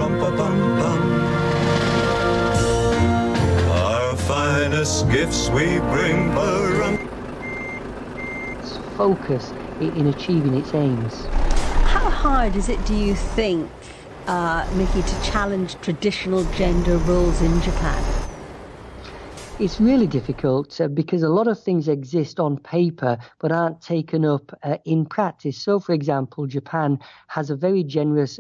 rum-pa-pum-pum. Our finest gifts we bring, focus in achieving its aims. How hard is it, do you think, Mickey, to challenge traditional gender roles in Japan? It's really difficult because a lot of things exist on paper but aren't taken up in practice. So, for example, Japan has a very generous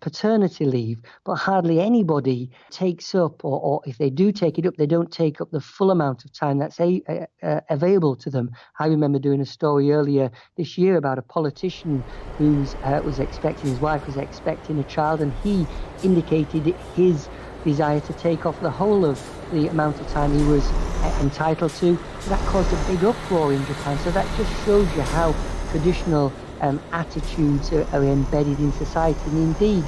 paternity leave, but hardly anybody takes up, or if they do take it up, they don't take up the full amount of time that's available to them. I remember doing a story earlier this year about a politician who was expecting, his wife was expecting a child, and he indicated his desire to take off the whole of the amount of time he was entitled to. That caused a big uproar in Japan. So that just shows you how traditional attitudes are embedded in society. And indeed,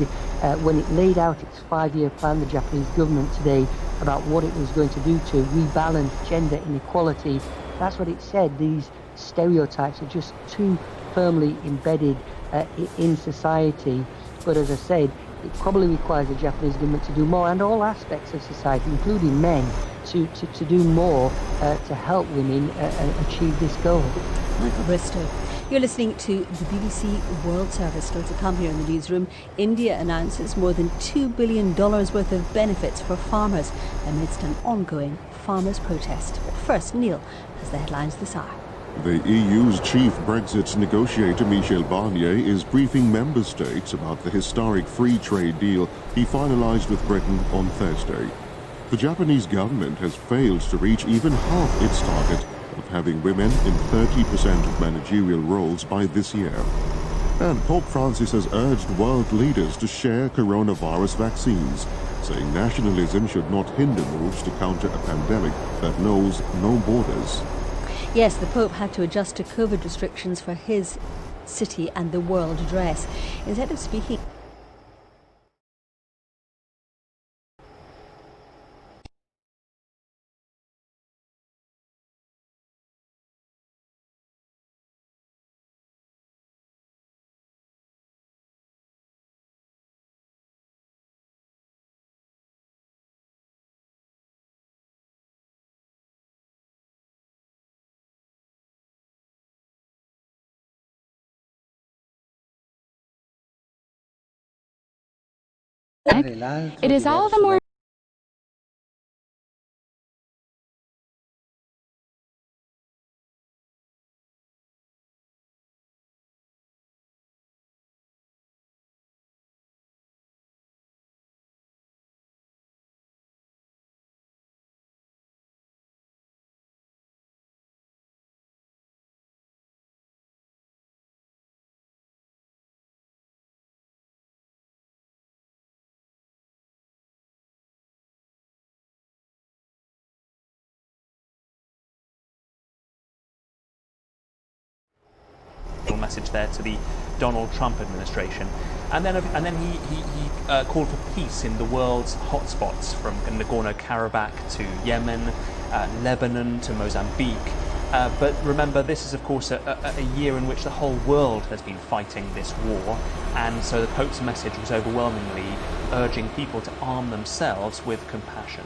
when it laid out its 5-year plan, the Japanese government today, about what it was going to do to rebalance gender inequality, that's what it said. These stereotypes are just too firmly embedded in society. But as I said, it probably requires the Japanese government to do more, and all aspects of society, including men, to do more to help women achieve this goal. Michael Bristow. You're listening to the BBC World Service. Still to come here in the newsroom. India announces more than $2 billion worth of benefits for farmers amidst an ongoing farmers' protest. But first, Neil has the headlines this hour. The EU's chief Brexit negotiator Michel Barnier is briefing member states about the historic free trade deal he finalised with Britain on Thursday. The Japanese government has failed to reach even half its target of having women in 30% of managerial roles by this year. And Pope Francis has urged world leaders to share coronavirus vaccines, saying nationalism should not hinder moves to counter a pandemic that knows no borders. Yes, the Pope had to adjust to COVID restrictions for his city and the world address. Instead of speaking... It is all the more message there to the Donald Trump administration, and then he called for peace in the world's hotspots, from Nagorno-Karabakh to Yemen, Lebanon to Mozambique. But remember, this is of course a year in which the whole world has been fighting this war, and so the Pope's message was overwhelmingly urging people to arm themselves with compassion.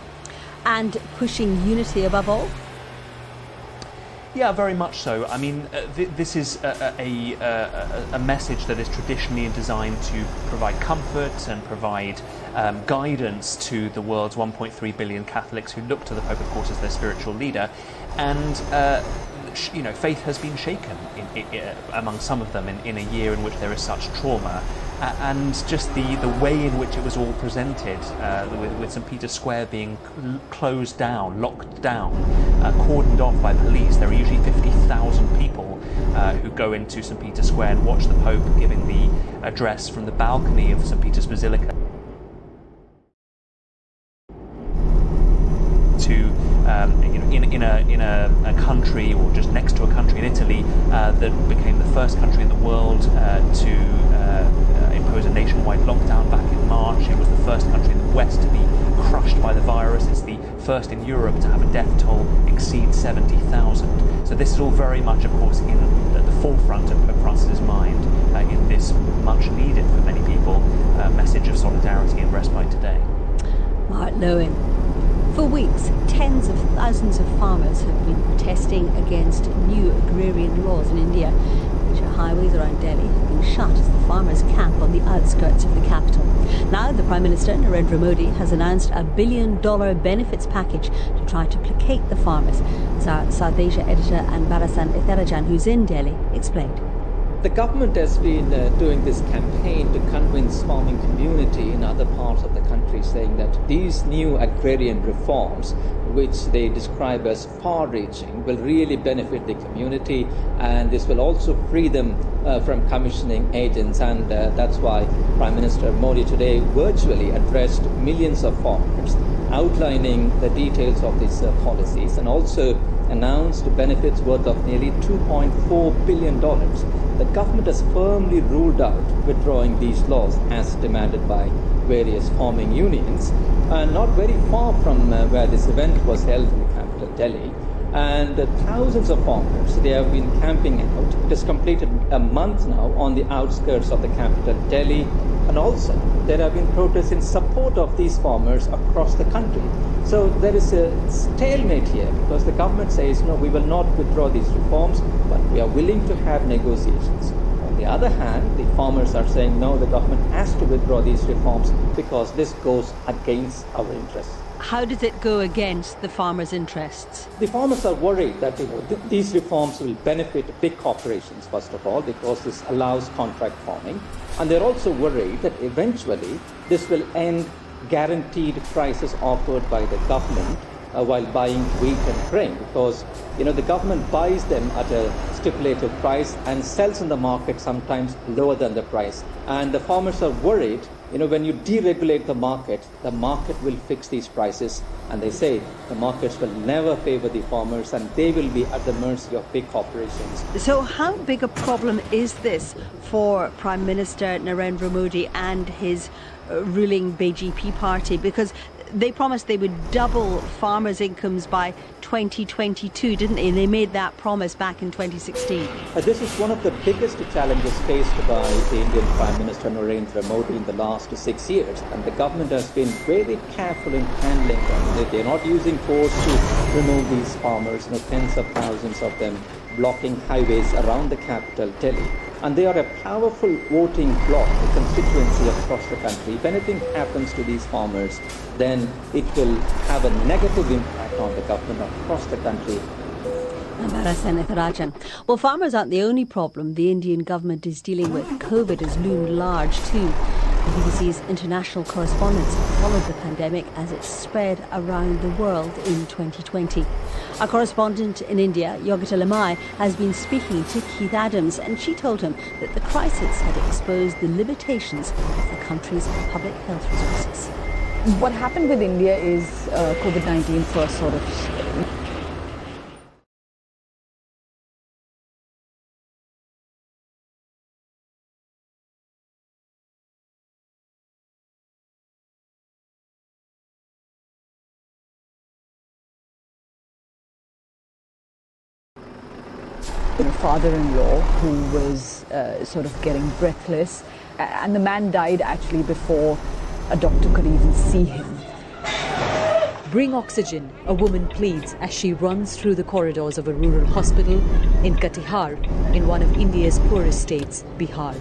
And pushing unity above all? Yeah, very much so. I mean, this is a message that is traditionally designed to provide comfort and provide guidance to the world's 1.3 billion Catholics who look to the Pope, of course, as their spiritual leader. And, faith has been shaken among some of them in a year in which there is such trauma. And just the way in which it was all presented, with St. Peter's Square being closed down, locked down, cordoned off by police. There are usually 50,000 people who go into St. Peter's Square and watch the Pope giving the address from the balcony of St. Peter's Basilica. In a country, or just next to a country in Italy, that became the first country in the world to impose a nationwide lockdown back in March. It was the first country in the West to be crushed by the virus. It's the first in Europe to have a death toll exceed 70,000. So this is all very much, of course, in the forefront of Francis's mind in this much needed for many people message of solidarity and respite today. Mark Lowen. For weeks, tens of thousands of farmers have been protesting against new agrarian laws in India. Major highways around Delhi have been shut as the farmers camp on the outskirts of the capital. Now, the Prime Minister, Narendra Modi, has announced a $1 billion benefits package to try to placate the farmers. As our South Asia editor Anbarasan Etharajan, who's in Delhi, explained. The government has been doing this campaign to convince farming community in other parts of the country, saying that these new agrarian reforms, which they describe as far-reaching, will really benefit the community, and this will also free them from commissioning agents. And that's why Prime Minister Modi today virtually addressed millions of farmers, outlining the details of these policies, and also announced benefits worth of nearly $2.4 billion. The government has firmly ruled out withdrawing these laws as demanded by various farming unions, and not very far from where this event was held in the capital Delhi. And thousands of farmers, they have been camping out. It has completed a month now on the outskirts of the capital Delhi, and also there have been protests in support of these farmers across the country. So there is a stalemate here, because the government says, no, we will not withdraw these reforms, but we are willing to have negotiations. On the other hand, the farmers are saying, no, the government has to withdraw these reforms because this goes against our interests. How does it go against the farmers' interests? The farmers are worried that these reforms will benefit big corporations, first of all, because this allows contract farming. And they're also worried that eventually this will end guaranteed prices offered by the government while buying wheat and grain, because the government buys them at a stipulated price and sells in the market sometimes lower than the price. And the farmers are worried, when you deregulate the market will fix these prices, and they say the markets will never favor the farmers and they will be at the mercy of big corporations. So how big a problem is this for Prime Minister Narendra Modi and his ruling BJP party? Because they promised they would double farmers' incomes by 2022, didn't they? And they made that promise back in 2016. This is one of the biggest challenges faced by the Indian Prime Minister Narendra Modi in the last 6 years. And the government has been very careful in handling them. They're not using force to remove these farmers, tens of thousands of them blocking highways around the capital, Delhi. And they are a powerful voting bloc, a constituency across the country. If anything happens to these farmers, then it will have a negative impact on the government across the country. Well, farmers aren't the only problem the Indian government is dealing with. COVID has loomed large too. The BBC's international correspondents followed the pandemic as it spread around the world in 2020. Our correspondent in India, Yogita Lamai, has been speaking to Keith Adams, and she told him that the crisis had exposed the limitations of the country's public health resources. What happened with India is COVID-19 first sort of father-in-law who was sort of getting breathless, and the man died actually before a doctor could even see him. Bring oxygen, a woman pleads as she runs through the corridors of a rural hospital in Katihar, in one of India's poorest states, Bihar.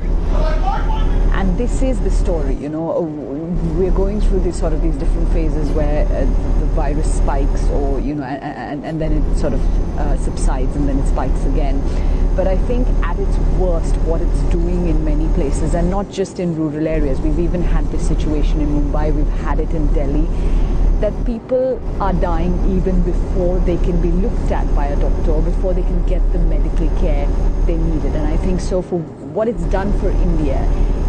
And this is the story, we're going through these different phases where the virus spikes, or and then it sort of subsides and then it spikes again. But I think at its worst, what it's doing in many places, and not just in rural areas, we've even had this situation in Mumbai, we've had it in Delhi, that people are dying even before they can be looked at by a doctor, or before they can get the medical care they needed. And I think so for what it's done for India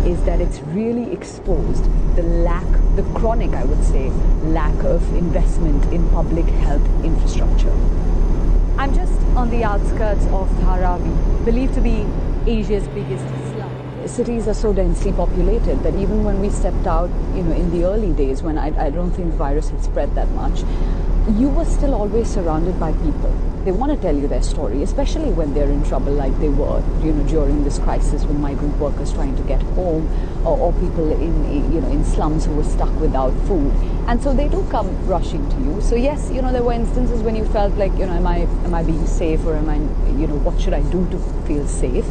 is that it's really exposed the chronic, I would say, lack of investment in public health infrastructure. I'm just on the outskirts of Dharavi, believed to be Asia's biggest slum. Cities are so densely populated that even when we stepped out, in the early days when I don't think the virus had spread that much, you were still always surrounded by people. They want to tell you their story, especially when they're in trouble like they were, during this crisis with migrant workers trying to get home, or people in slums who were stuck without food. And so they do come rushing to you. So yes, there were instances when you felt like, am I being safe, or am I, what should I do to feel safe?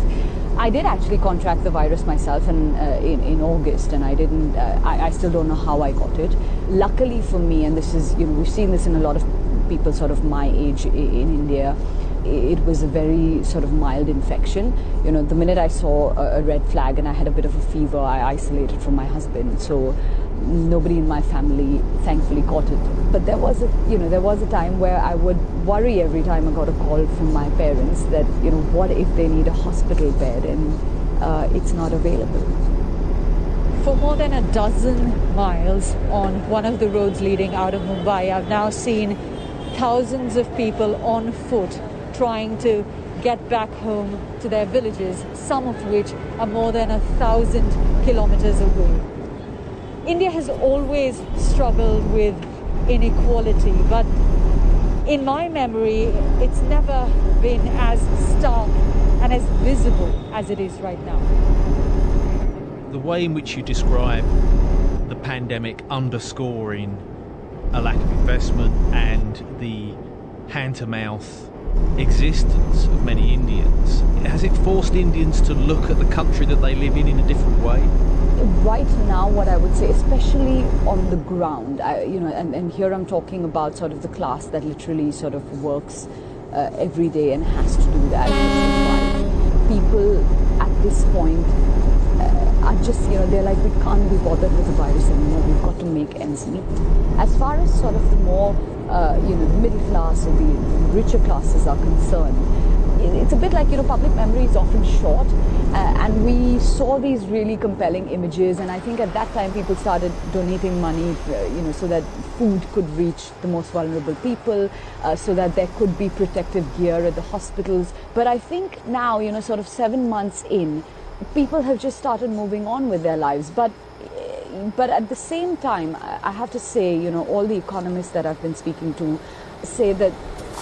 I did actually contract the virus myself in August, and I still don't know how I got it. Luckily for me, and this is, we've seen this in a lot of people sort of my age in India, it was a very sort of mild infection. The minute I saw a red flag and I had a bit of a fever, I isolated from my husband. So nobody in my family thankfully caught it. But there was a time where I would worry every time I got a call from my parents that, what if they need a hospital bed and it's not available. For more than a dozen miles on one of the roads leading out of Mumbai, I've now seen thousands of people on foot trying to get back home to their villages, some of which are more than 1,000 kilometers away. India has always struggled with inequality, but in my memory, it's never been as stark and as visible as it is right now. The way in which you describe the pandemic underscoring a lack of investment and the hand-to-mouth existence of many Indians, has it forced Indians to look at the country that they live in a different way? Right now, what I would say, especially on the ground, and here I'm talking about sort of the class that literally sort of works every day and has to do that. People at this point are just, they're like, we can't be bothered with the virus anymore. We've got to make ends meet. As far as sort of the more, the middle class or the richer classes are concerned, it's a bit like, public memory is often short, and we saw these really compelling images, and I think at that time people started donating money, so that food could reach the most vulnerable people, so that there could be protective gear at the hospitals. But I think now, sort of 7 months in, people have just started moving on with their lives. But at the same time, I have to say, all the economists that I've been speaking to say that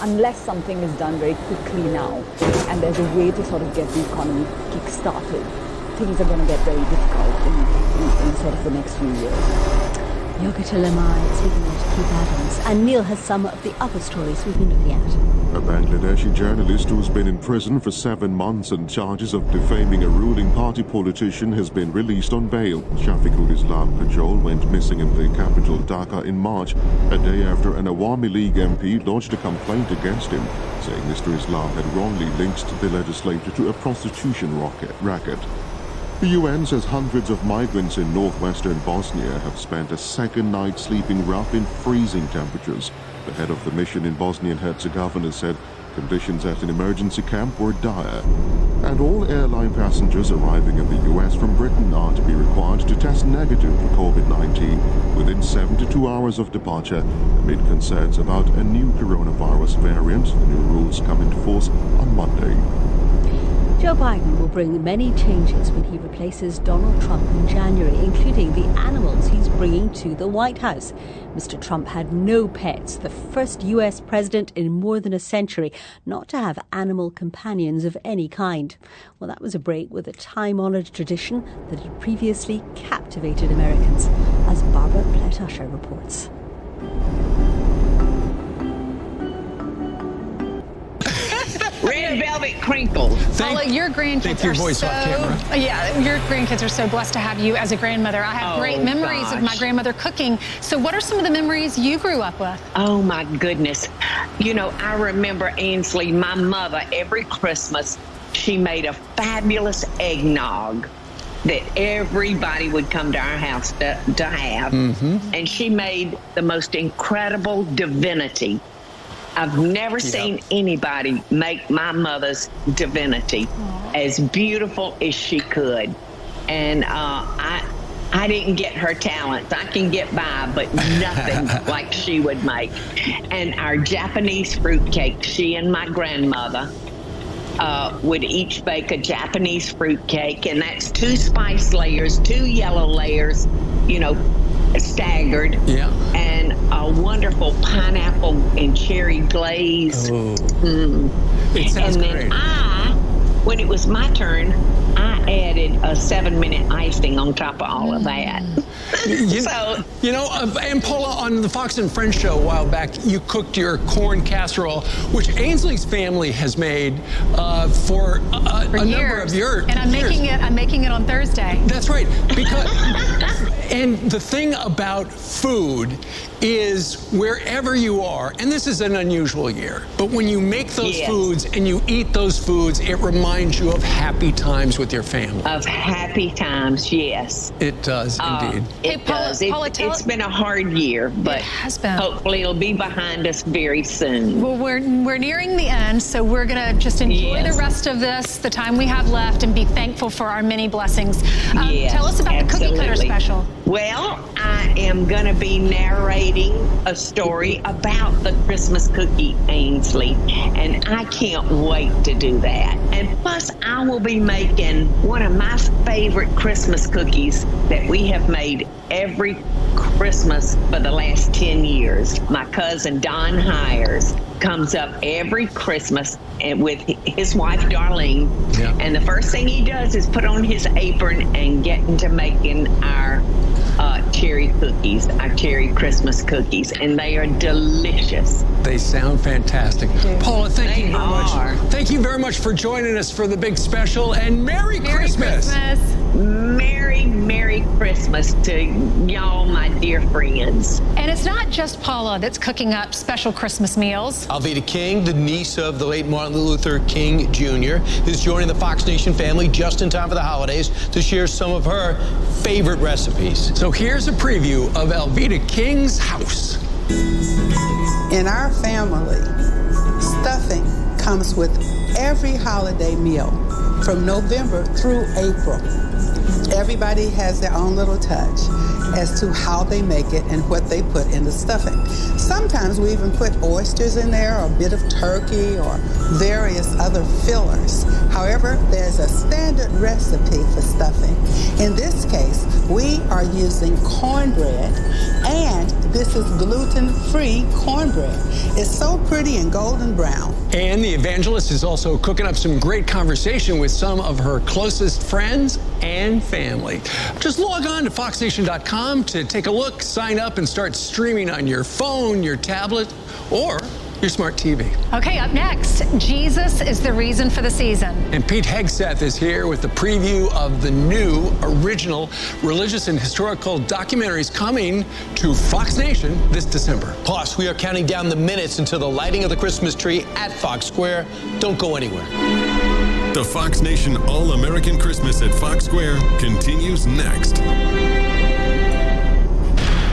unless something is done very quickly now, and there's a way to sort of get the economy kick-started, things are going to get very difficult in sort of the next few years. Yogita Lemai speaking with Keith Adams. And Neil has some of the other stories we've been looking at. A Bangladeshi journalist who's been in prison for 7 months on charges of defaming a ruling party politician has been released on bail. Shafiqul Islam Kajol went missing in the capital Dhaka in March, a day after an Awami League MP lodged a complaint against him, saying Mr. Islam had wrongly linked the legislator to a prostitution racket. The UN says hundreds of migrants in northwestern Bosnia have spent a second night sleeping rough in freezing temperatures. The head of the mission in Bosnia and Herzegovina said conditions at an emergency camp were dire. And all airline passengers arriving in the US from Britain are to be required to test negative for COVID-19 within 72 hours of departure, amid concerns about a new coronavirus variant. The new rules come into force on Monday. Joe Biden will bring many changes when he replaces Donald Trump in January, including the animals he's bringing to the White House. Mr. Trump had no pets, the first U.S. president in more than a century not to have animal companions of any kind. Well, that was a break with a time-honoured tradition that had previously captivated Americans, as Barbara Plett-Usher reports. Red velvet crinkles. Paula, your grandkids are so... Yeah, your grandkids are so blessed to have you as a grandmother. I have great memories of my grandmother cooking. So what are some of the memories you grew up with? Oh, my goodness. I remember Ainsley, my mother, every Christmas, she made a fabulous eggnog that everybody would come to our house to have. Mm-hmm. And she made the most incredible divinity. I've never seen anybody make my mother's divinity as beautiful as she could. And I didn't get her talents. I can get by, but nothing like she would make. And our Japanese fruit cake, she and my grandmother would each bake a Japanese fruit cake, and that's 2 spice layers, 2 yellow layers, staggered. Yeah. And a wonderful pineapple and cherry glaze. Oh. It sounds and then great. when it was my turn, I added a 7-minute icing on top of all of that. And Paula, on the Fox and Friends show a while back, you cooked your corn casserole, which Ainsley's family has made for a number of years. And I'm making it on Thursday. That's right. Because and the thing about food is wherever you are, and this is an unusual year, but when you make those foods and you eat those foods, it reminds you of happy times with your family. Of happy times, yes. It does, indeed. It does. It's been a hard year, but hopefully it'll be behind us very soon. Well, we're nearing the end, so we're going to just enjoy the rest of this, the time we have left, and be thankful for our many blessings. Tell us about the Cookie Cutter special. Well, I am going to be narrating a story about the Christmas cookie, Ainsley, and I can't wait to do that. And plus, I will be making one of my favorite Christmas cookies that we have made every Christmas for the last 10 years. My cousin Don Hires comes up every Christmas with his wife Darlene, and the first thing he does is put on his apron and get into making our cherry cookies, our cherry Christmas cookies, and they are delicious. They sound fantastic. Paula, thank you very much. Thank you very much for joining us for the big special, and Merry Christmas. Merry Christmas to y'all, my dear friends. And it's not just Paula that's cooking up special Christmas meals. Alveda King, the niece of the late Martin Luther King Jr., is joining the Fox Nation family just in time for the holidays to share some of her favorite recipes. So here's a preview of Alveda King's house. In our family, stuffing comes with every holiday meal from November through April. Everybody has their own little touch as to how they make it and what they put in the stuffing. Sometimes we even put oysters in there, or a bit of turkey, or various other fillers. However, there's a standard recipe for stuffing. In this case, we are using cornbread, and this is gluten-free cornbread. It's so pretty and golden brown. And the evangelist is also cooking up some great conversation with some of her closest friends and family. Just log on to foxnation.com to take a look, sign up, and start streaming on your phone, your tablet, or your smart TV. Okay, up next, Jesus is the reason for the season. And Pete Hegseth is here with the preview of the new original religious and historical documentaries coming to Fox Nation this December. Plus, we are counting down the minutes until the lighting of the Christmas tree at Fox Square. Don't go anywhere. The Fox Nation All-American Christmas at Fox Square continues next.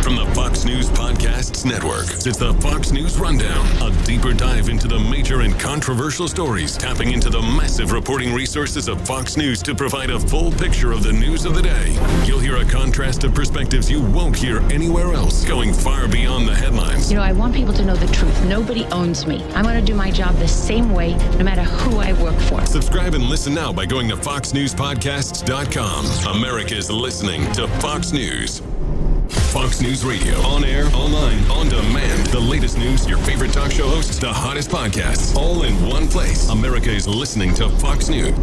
From the Fox News Podcasts Network, it's the Fox News Rundown, a deeper dive into the major and controversial stories, tapping into the massive reporting resources of Fox News to provide a full picture of the news of the day. You'll hear a contrast of perspectives you won't hear anywhere else, going far beyond the headlines. You know, I want people to know the truth. Nobody owns me. I'm going to do my job the same way, no matter who I work for. Subscribe and listen now by going to foxnewspodcasts.com. America's listening to Fox News. Fox News Radio, on air, online, on demand. The latest news, your favorite talk show hosts, the hottest podcasts, all in one place. America is listening to Fox News.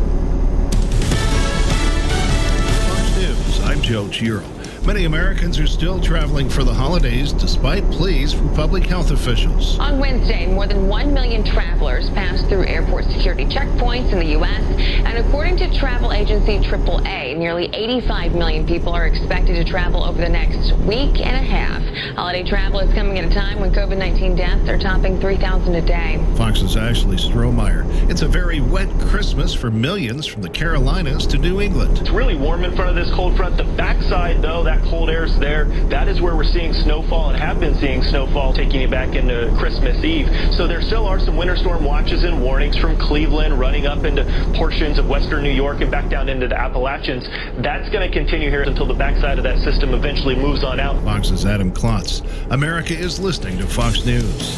Fox News, I'm Joe Giro. Many Americans are still traveling for the holidays despite pleas from public health officials. On Wednesday, more than 1 million travelers passed through airport security checkpoints in the U.S. And according to travel agency AAA, nearly 85 million people are expected to travel over the next week and a half. Holiday travel is coming at a time when COVID-19 deaths are topping 3,000 a day. Fox's Ashley Strohmeyer. It's a very wet Christmas for millions from the Carolinas to New England. It's really warm in front of this cold front. The backside, though, that cold air's there. That is where we're seeing snowfall and have been seeing snowfall taking it back into Christmas Eve. So there still are some winter storm watches and warnings from Cleveland running up into portions of western New York and back down into the Appalachians. That's going to continue here until the backside of that system eventually moves on out. Fox's Adam Klotz. America is listening to Fox News.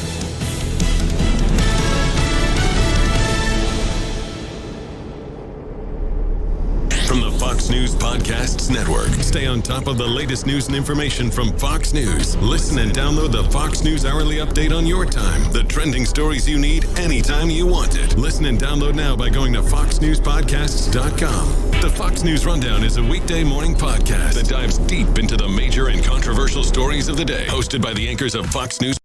From the Fox Fox News Podcasts Network. Stay on top of the latest news and information from Fox News. Listen and download the Fox News Hourly Update on your time. The trending stories you need anytime you want it. Listen and download now by going to foxnewspodcasts.com. The Fox News Rundown is a weekday morning podcast that dives deep into the major and controversial stories of the day. Hosted by the anchors of Fox News.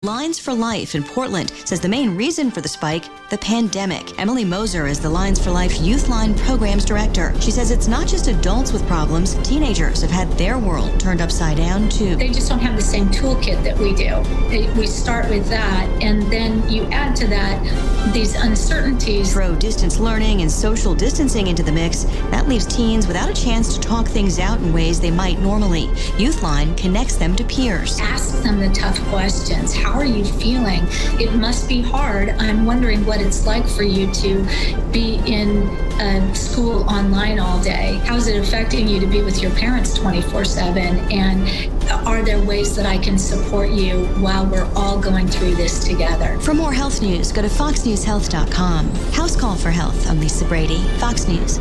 Lines for Life in Portland says the main reason for the spike, the pandemic. Emily Moser is the Lines for Life Youth Line Programs Director. She says it's not just adults with problems. Teenagers have had their world turned upside down, too. They just don't have the same toolkit that we do. We start with that, and then you add to that these uncertainties. Throw distance learning and social distancing into the mix. That leaves teens without a chance to talk things out in ways they might normally. Youth Line connects them to peers. Ask them the tough questions. How are you feeling? It must be hard. I'm wondering what it's like for you to be in school online all day. How is it affecting you to be with your parents 24/7? And are there ways that I can support you while we're all going through this together? For more health news, go to foxnewshealth.com. House Call for Health. I'm Lisa Brady, Fox News.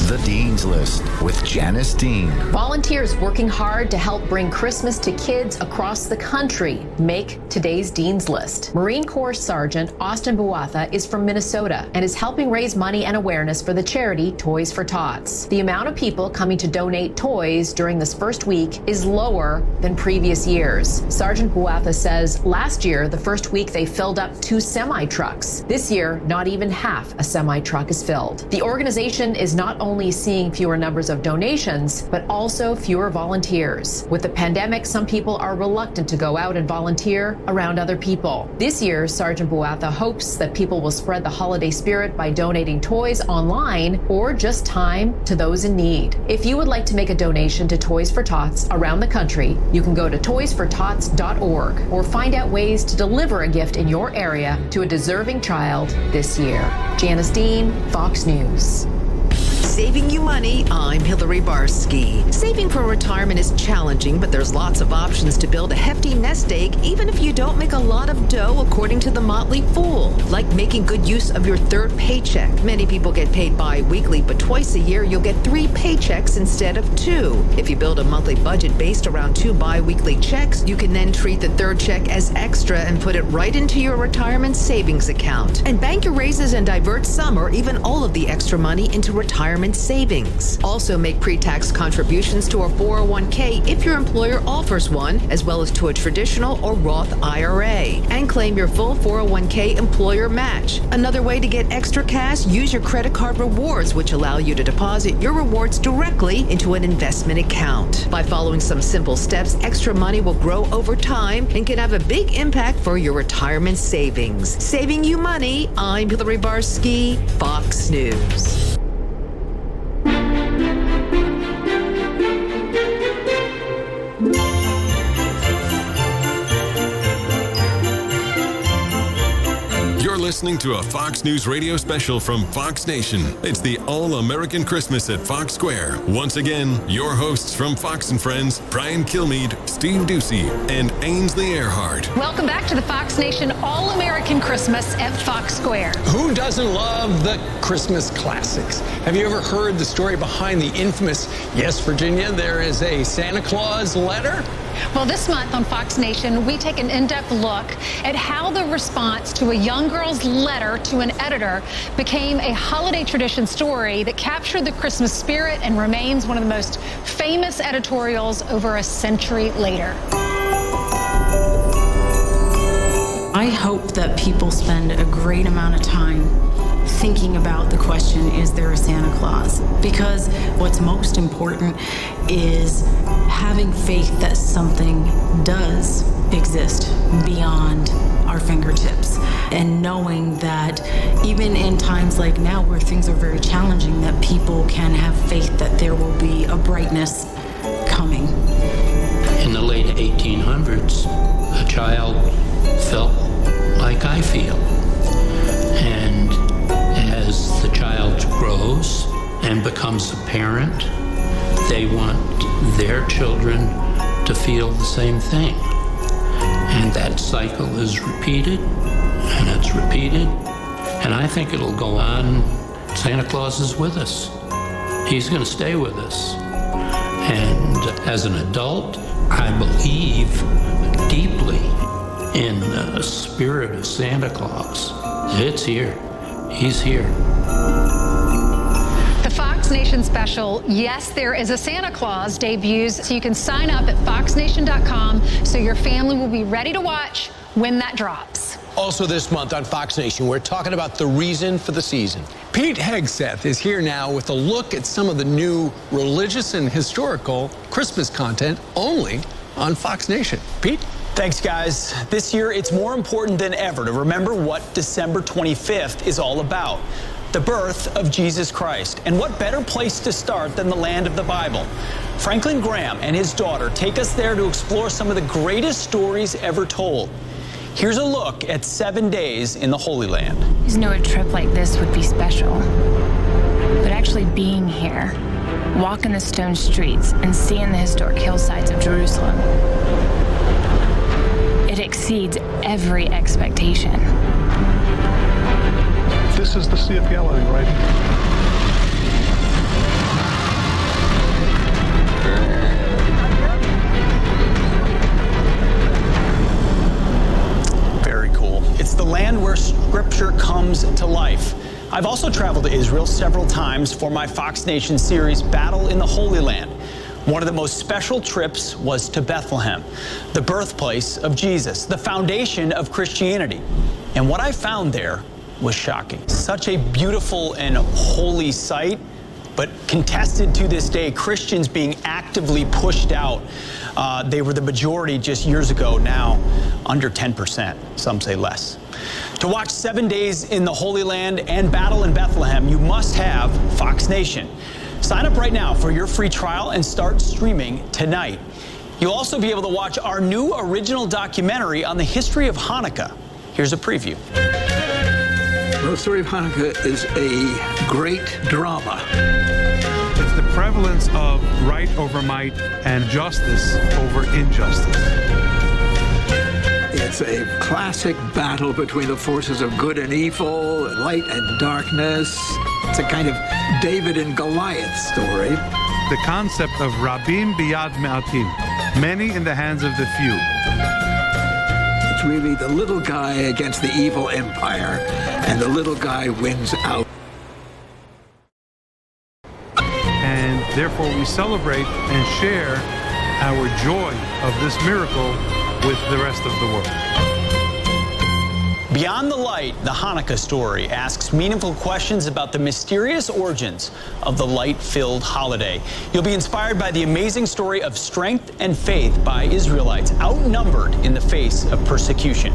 The Dean's List with Janice Dean. Volunteers working hard to help bring Christmas to kids across the country make today's Dean's List. Marine Corps Sergeant Austin Buatha is from Minnesota and is helping raise money and awareness for the charity Toys for Tots. The amount of people coming to donate toys during this first week is lower than previous years. Sergeant Buatha says last year, the first week, they filled up 2 semi-trucks. This year, not even half a semi-truck is filled. The organization is not only seeing fewer numbers of donations, but also fewer volunteers. With the pandemic, some people are reluctant to go out and volunteer around other people. This year, Sergeant Buatha hopes that people will spread the holiday spirit by donating toys online or just time to those in need. If you would like to make a donation to Toys for Tots around the country, you can go to toysfortots.org or find out ways to deliver a gift in your area to a deserving child this year. Janice Dean, Fox News. Saving you money, I'm Hillary Barsky. Saving for retirement is challenging, but there's lots of options to build a hefty nest egg, even if you don't make a lot of dough, according to the Motley Fool. Like making good use of your third paycheck. Many people get paid bi-weekly, but twice a year you'll get 3 paychecks instead of 2. If you build a monthly budget based around 2 bi-weekly checks, you can then treat the third check as extra and put it right into your retirement savings account. And bank your raises and divert some or even all of the extra money into retirement savings. Also make pre-tax contributions to a 401k if your employer offers one, as well as to a traditional or Roth IRA. And claim your full 401k employer match. Another way to get extra cash, use your credit card rewards, which allow you to deposit your rewards directly into an investment account. By following some simple steps, extra money will grow over time and can have a big impact for your retirement savings. Saving you money, I'm Hillary Barsky, Fox News. You're listening to a Fox News radio special from Fox Nation. It's the All-American Christmas at Fox Square. Once again, your hosts from Fox and Friends, Brian Kilmeade, Steve Ducey, and Ainsley Earhart. Welcome back to the Fox Nation All-American Christmas at Fox Square. Who doesn't love the Christmas classics? Have you ever heard the story behind the infamous, yes, Virginia, there is a Santa Claus letter? Well, this month on Fox Nation, we take an in-depth look at how the response to a young girl's letter to an editor became a holiday tradition story that captured the Christmas spirit and remains one of the most famous editorials over a century later. I hope that people spend a great amount of time thinking about the question, is there a Santa Claus? Because what's most important is having faith that something does exist beyond our fingertips, and knowing that even in times like now where things are very challenging, that people can have faith that there will be a brightness coming. In the late 1800s, a child felt like I feel. And as the child grows and becomes a parent, they want their children to feel the same thing. And that cycle is repeated, and it's repeated, and I think it'll go on. Santa Claus is with us. He's going to stay with us. And as an adult, I believe deeply in the spirit of Santa Claus. It's here. He's here. The Fox Nation special, Yes, There is a Santa Claus, debuts, so you can sign up at foxnation.com so your family will be ready to watch when that drops. Also this month on Fox Nation, we're talking about the reason for the season. Pete Hegseth is here now with a look at some of the new religious and historical Christmas content only on Fox Nation. Pete? Thanks, guys. This year, it's more important than ever to remember what December 25th is all about. The birth of Jesus Christ. And what better place to start than the land of the Bible? Franklin Graham and his daughter take us there to explore some of the greatest stories ever told. Here's a look at 7 days in the Holy Land. I just knew a trip like this would be special. But actually being here, walking the stone streets and seeing the historic hillsides of Jerusalem, it exceeds every expectation. This is the Sea of Galilee right here. It's the land where Scripture comes to life. I've also traveled to Israel several times for my Fox Nation series, Battle in the Holy Land. One of the most special trips was to Bethlehem, the birthplace of Jesus, the foundation of Christianity. And what I found there was shocking. Such a beautiful and holy sight, but contested to this day, Christians being actively pushed out. They were the majority just years ago, now under 10%, some say less. To watch 7 days in the Holy Land and Battle in Bethlehem, you must have Fox Nation. Sign up right now for your free trial and start streaming tonight. You'll also be able to watch our new original documentary on the history of Hanukkah. Here's a preview. Well, the story of Hanukkah is a great drama. It's the prevalence of right over might and justice over injustice. It's a classic battle between the forces of good and evil, light and darkness. It's a kind of David and Goliath story. The concept of Rabim Biyad Me'atim, many in the hands of the few. It's really the little guy against the evil empire, and the little guy wins out. And therefore we celebrate and share our joy of this miracle with the rest of the world. Beyond the Light, the Hanukkah story asks meaningful questions about the mysterious origins of the light-filled holiday. You'll be inspired by the amazing story of strength and faith by Israelites outnumbered in the face of persecution.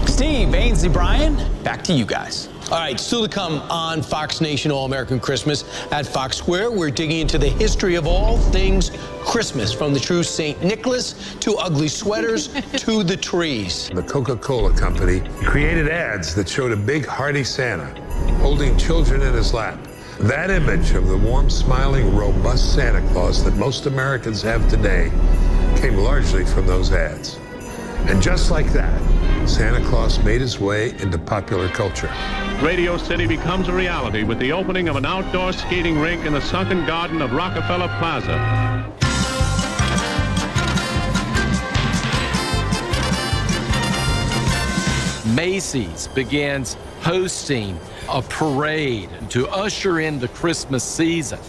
Steve, Ainsley, Brian, back to you guys. All right, still to come on Fox Nation All-American Christmas at Fox Square. We're digging into the history of all things Christmas, from the true St. Nicholas to ugly sweaters to the trees. The Coca-Cola Company created ads that showed a big, hearty Santa holding children in his lap. That image of the warm, smiling, robust Santa Claus that most Americans have today came largely from those ads. And just like that, Santa Claus made his way into popular culture. Radio City becomes a reality with the opening of an outdoor skating rink in the sunken garden of Rockefeller Plaza. Macy's begins hosting a parade to usher in the Christmas season.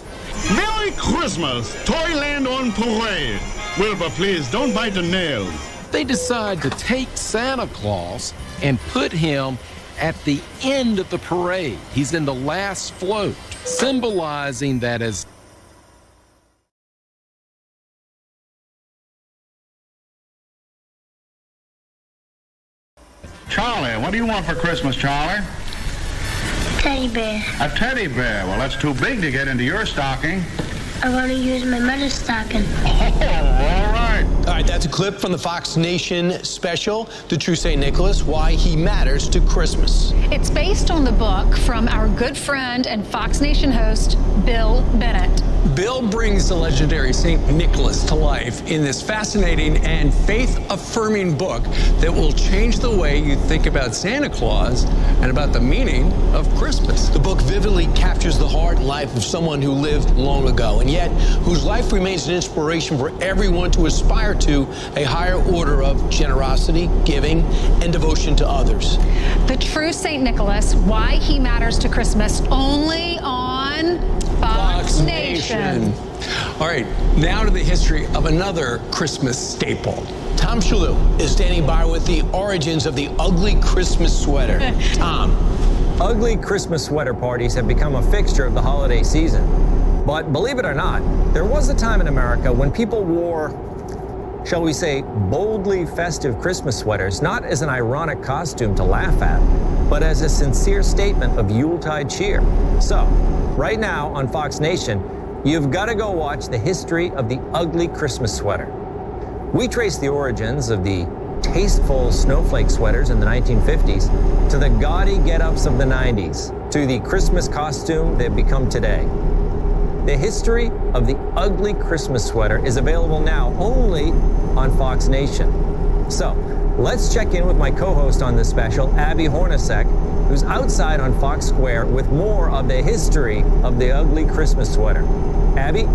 Merry Christmas, Toyland on Parade. Wilbur, please don't bite the nail. They decide to take Santa Claus and put him at the end of the parade. He's in the last float, symbolizing that as Charlie, what do you want for Christmas, Charlie? Teddy bear. A teddy bear. Well, that's too big to get into your stocking. I want to use my mother's stocking. Oh, all right. All right, that's a clip from the Fox Nation special, The True St. Nicholas, Why He Matters to Christmas. It's based on the book from our good friend and Fox Nation host, Bill Bennett. Bill brings the legendary St. Nicholas to life in this fascinating and faith-affirming book that will change the way you think about Santa Claus and about the meaning of Christmas. The book vividly captures the heart and life of someone who lived long ago, and yet whose life remains an inspiration for everyone to aspire to a higher order of generosity, giving, and devotion to others. The True St. Nicholas, Why He Matters to Christmas, only on Fox Nation. All right, now to the history of another Christmas staple. Tom Shalhoub is standing by with the origins of the ugly Christmas sweater. Tom. Ugly Christmas sweater parties have become a fixture of the holiday season. But believe it or not, there was a time in America when people wore, shall we say, boldly festive Christmas sweaters, not as an ironic costume to laugh at, but as a sincere statement of Yuletide cheer. So, right now on Fox Nation, you've got to go watch the history of the ugly Christmas sweater. We trace the origins of the tasteful snowflake sweaters in the 1950s to the gaudy get-ups of the 90s, to the Christmas costume they've become today. The history of the ugly Christmas sweater is available now only on Fox Nation. So, let's check in with my co-host on this special, Abby Hornacek, who's outside on Fox Square with more of the history of the ugly Christmas sweater. Abby?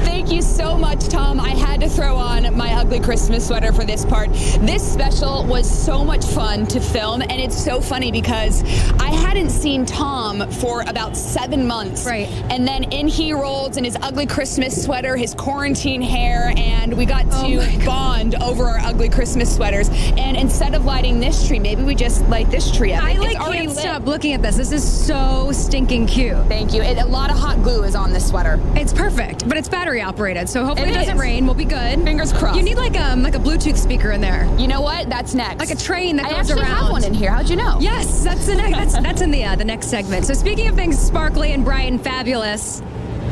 Thank you so much, Tom. I had to throw on my ugly Christmas sweater for this part. This special was so much fun to film, and it's so funny because I hadn't seen Tom for about 7 months. Right. And then in he rolls in his ugly Christmas sweater, his quarantine hair, and we got to bond over our ugly Christmas sweaters. And instead of lighting this tree, maybe we just light this tree up. I can't stop looking at this. This is so stinking cute. Thank you. A lot of hot glue is on this sweater. It's perfect, but it's battery operated, so hopefully it doesn't is. rain. We'll be good. Fingers crossed. You need like a Bluetooth speaker in there. You know what? That's next. Like a train that I goes actually around. have one in here. How'd you know? Yes, that's the next. That's in the next segment. So speaking of things sparkly and bright and fabulous,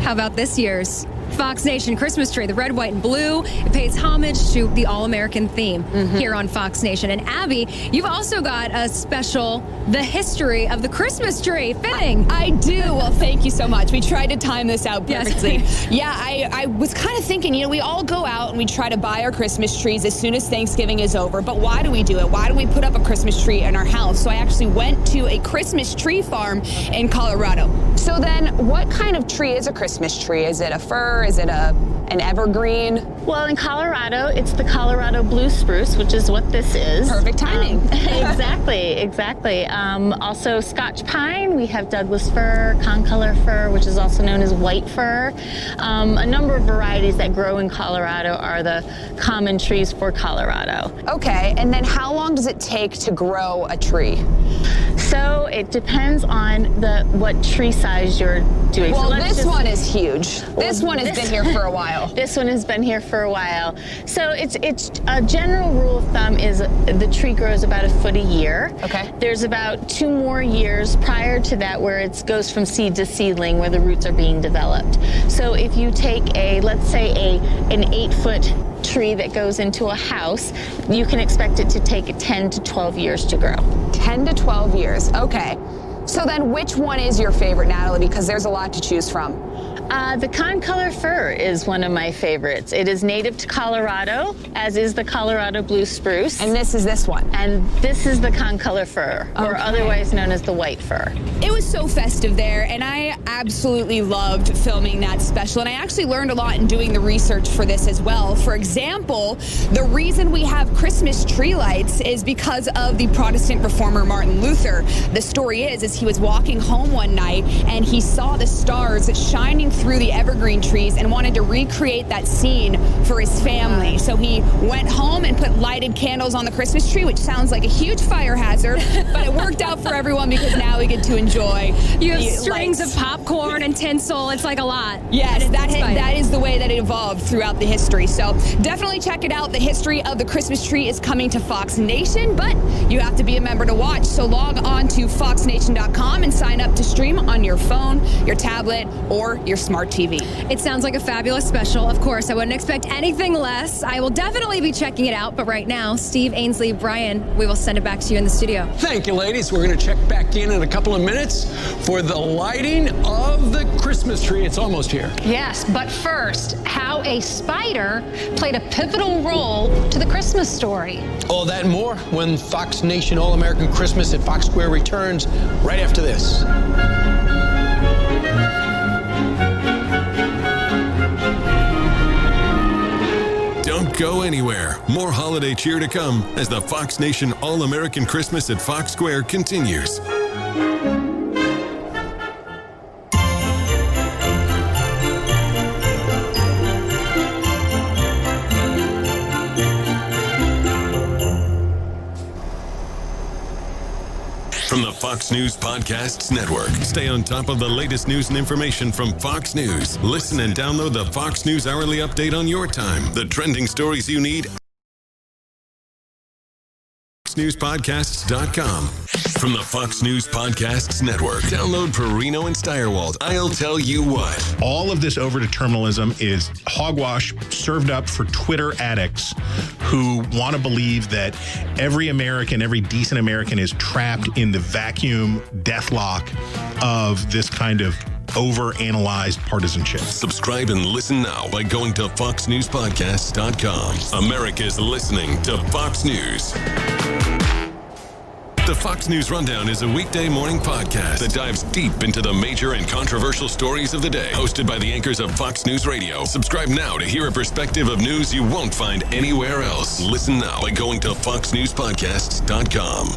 how about this year's Fox Nation Christmas tree, the red, white, and blue? It pays homage to the all-American theme here on Fox Nation. And Abby, you've also got a special, the history of the Christmas tree. Fitting. I do. Well, thank you so much. We tried to time this out perfectly. Yes. Yeah, I was kind of thinking, we all go out and we try to buy our Christmas trees as soon as Thanksgiving is over. But why do we do it? Why do we put up a Christmas tree in our house? So I actually went to a Christmas tree farm in Colorado. So then, what kind of tree is a Christmas tree? Is it a fir? Is it an evergreen? Well, in Colorado, it's the Colorado blue spruce, which is what this is. Perfect timing. Exactly. Also Scotch pine, we have Douglas fir, concolor fir, which is also known as white fir. A number of varieties that grow in Colorado are the common trees for Colorado. Okay, and then how long does it take to grow a tree? So it depends on what tree size you're doing. Well, so this one is huge. This one has been here for a while. This one has been here for a while. So it's a general rule of thumb is the tree grows about a foot a year. Okay. There's about 2 more years prior to that where it goes from seed to seedling, where the roots are being developed. So if you take let's say an 8-foot tree that goes into a house, you can expect it to take 10 to 12 years to grow. 10 to 12 years, okay. So then which one is your favorite, Natalie? Because there's a lot to choose from. The concolor fir is one of my favorites. It is native to Colorado, as is the Colorado blue spruce. And this is this one. And this is the concolor fir, or Okay. otherwise known as the white fir. It was so festive there, and I absolutely loved filming that special. And I actually learned a lot in doing the research for this as well. For example, the reason we have Christmas tree lights is because of the Protestant reformer Martin Luther. The story is he was walking home one night and he saw the stars shining through the evergreen trees and wanted to recreate that scene for his family. So he went home and put lighted candles on the Christmas tree, which sounds like a huge fire hazard, but it worked out for everyone because now we get to enjoy. You have the strings lights. of popcorn and tinsel. It's like a lot. Yes, And that is the way that it evolved throughout the history. So definitely check it out. The history of the Christmas tree is coming to Fox Nation, but you have to be a member to watch. So log on to foxnation.com FoxNews.com and sign up to stream on your phone, your tablet, or your smart TV. It sounds like a fabulous special. Of course, I wouldn't expect anything less. I will definitely be checking it out. But right now, Steve, Ainsley, Brian, we will send it back to you in the studio. Thank you, ladies. We're going to check back in a couple of minutes for the lighting of the Christmas tree. It's almost here. Yes, but first, how a spider played a pivotal role to the Christmas story. All that and more when Fox Nation All-American Christmas at Fox Square returns right after this. Don't go anywhere. More holiday cheer to come as the Fox Nation All-American Christmas at Fox Square continues. From the Fox News Podcasts Network. Stay on top of the latest news and information from Fox News. Listen and download the Fox News Hourly Update on your time. The trending stories you need. FoxNewsPodcasts.com. From the Fox News Podcasts Network. Download Perino and Steyerwalt. I'll tell you what. All of this overdeterminalism is hogwash served up for Twitter addicts who want to believe that every American, every decent American is trapped in the vacuum deathlock of this kind of over-analyzed partisanship. Subscribe and listen now by going to FoxNewsPodcasts.com. America's listening to Fox News. The Fox News Rundown is a weekday morning podcast that dives deep into the major and controversial stories of the day. Hosted by the anchors of Fox News Radio. Subscribe now to hear a perspective of news you won't find anywhere else. Listen now by going to FoxNewsPodcasts.com.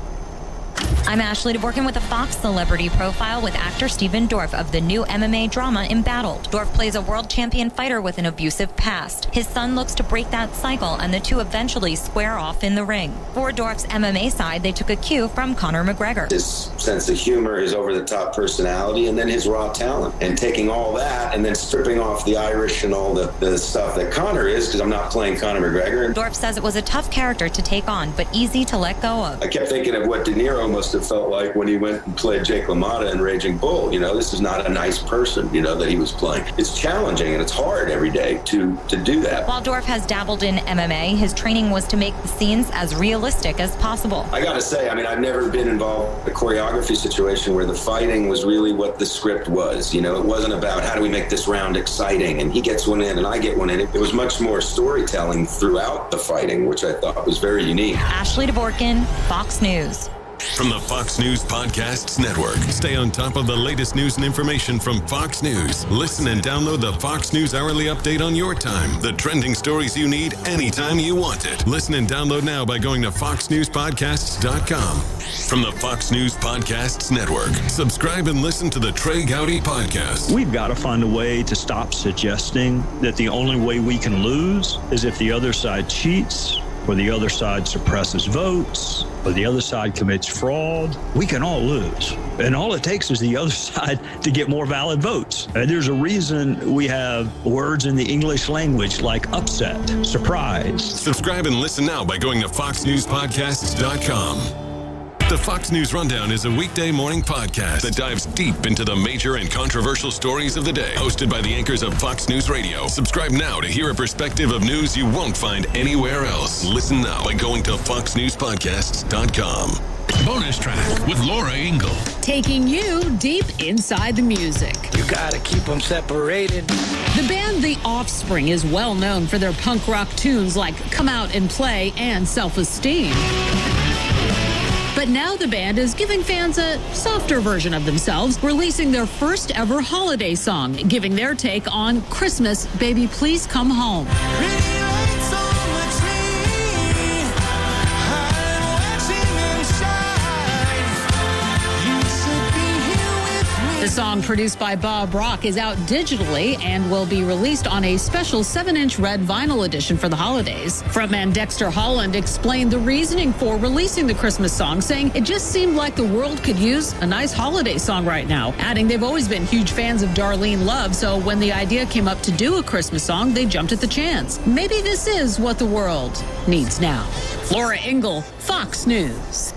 I'm Ashley Dvorkin with a Fox Celebrity Profile with actor Steven Dorff of the new MMA drama Embattled. Dorff plays a world champion fighter with an abusive past. His son looks to break that cycle, and the two eventually square off in the ring. For Dorff's MMA side, they took a cue from Conor McGregor. His sense of humor, his over-the-top personality, and then his raw talent. And taking all that and then stripping off the Irish and all the stuff that Conor is, because I'm not playing Conor McGregor. Dorff says it was a tough character to take on, but easy to let go of. I kept thinking of what De Niro must have felt like when he went and played Jake LaMotta in Raging Bull. You know, this is not a nice person, you know, that he was playing. It's challenging and it's hard every day to do that. While Dorff has dabbled in MMA, his training was to make the scenes as realistic as possible. I gotta say, I mean, I've never been involved in a choreography situation where the fighting was really what the script was. You know, it wasn't about how do we make this round exciting and he gets one in and I get one in. It was much more storytelling throughout the fighting, which I thought was very unique. Ashley Dvorkin, Fox News. From the Fox News Podcasts Network. Stay on top of the latest news and information from Fox News. Listen and download the Fox News Hourly Update on your time. The trending stories you need anytime you want it. Listen and download now by going to FoxNewsPodcasts.com. From the Fox News Podcasts Network. Subscribe and listen to the Trey Gowdy Podcast. We've got to find a way to stop suggesting that the only way we can lose is if the other side cheats, or the other side suppresses votes, or the other side commits fraud. We can all lose. And all it takes is the other side to get more valid votes. And there's a reason we have words in the English language like upset, surprise. Subscribe and listen now by going to FoxNewsPodcasts.com. The Fox News Rundown is a weekday morning podcast that dives deep into the major and controversial stories of the day. Hosted by the anchors of Fox News Radio. Subscribe now to hear a perspective of news you won't find anywhere else. Listen now by going to FoxNewsPodcasts.com. Bonus track with Laura Ingle. Taking you deep inside the music. You gotta keep them separated. The band The Offspring is well known for their punk rock tunes like Come Out and Play and Self-Esteem. But now the band is giving fans a softer version of themselves, releasing their first ever holiday song, giving their take on Christmas, Baby Please Come Home. The song, produced by Bob Rock, is out digitally and will be released on a special 7-inch red vinyl edition for the holidays. Frontman Dexter Holland explained the reasoning for releasing the Christmas song, saying it just seemed like the world could use a nice holiday song right now, adding they've always been huge fans of Darlene Love, so when the idea came up to do a Christmas song, they jumped at the chance. Maybe this is what the world needs now. Laura Ingle, Fox News.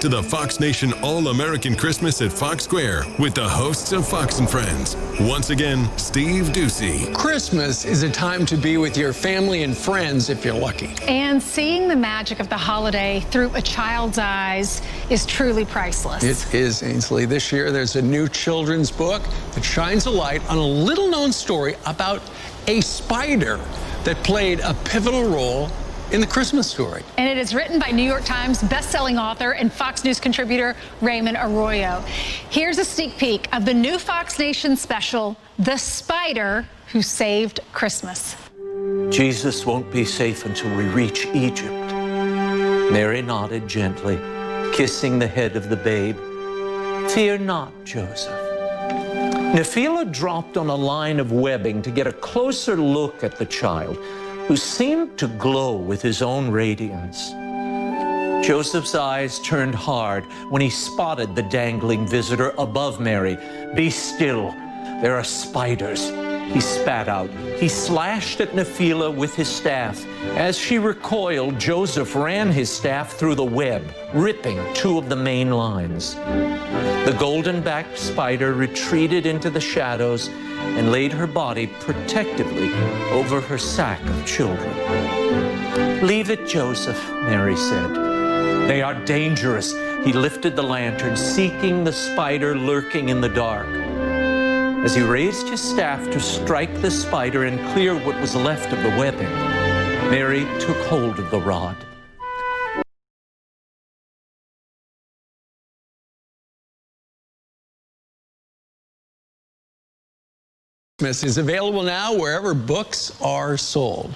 to the Fox Nation All-American Christmas at Fox Square with the hosts of Fox and Friends. Once again, Steve Doocy. Christmas is a time to be with your family and friends if you're lucky. And seeing the magic of the holiday through a child's eyes is truly priceless. It is, Ainsley. This year, there's a new children's book that shines a light on a little-known story about a spider that played a pivotal role in the Christmas story. And it is written by New York Times bestselling author and Fox News contributor Raymond Arroyo. Here's a sneak peek of the new Fox Nation special, The Spider Who Saved Christmas. Jesus won't be safe until we reach Egypt. Mary nodded gently, kissing the head of the babe. Fear not, Joseph. Nephila dropped on a line of webbing to get a closer look at the child, who seemed to glow with his own radiance. Joseph's eyes turned hard when he spotted the dangling visitor above Mary. Be still, there are spiders, he spat out. He slashed at Nephila with his staff. As she recoiled, Joseph ran his staff through the web, ripping two of the main lines. The golden-backed spider retreated into the shadows and laid her body protectively over her sack of children. Leave it, Joseph, Mary said. They are dangerous. He lifted the lantern, seeking the spider lurking in the dark. As he raised his staff to strike the spider and clear what was left of the webbing, Mary took hold of the rod. Christmas is available now wherever books are sold.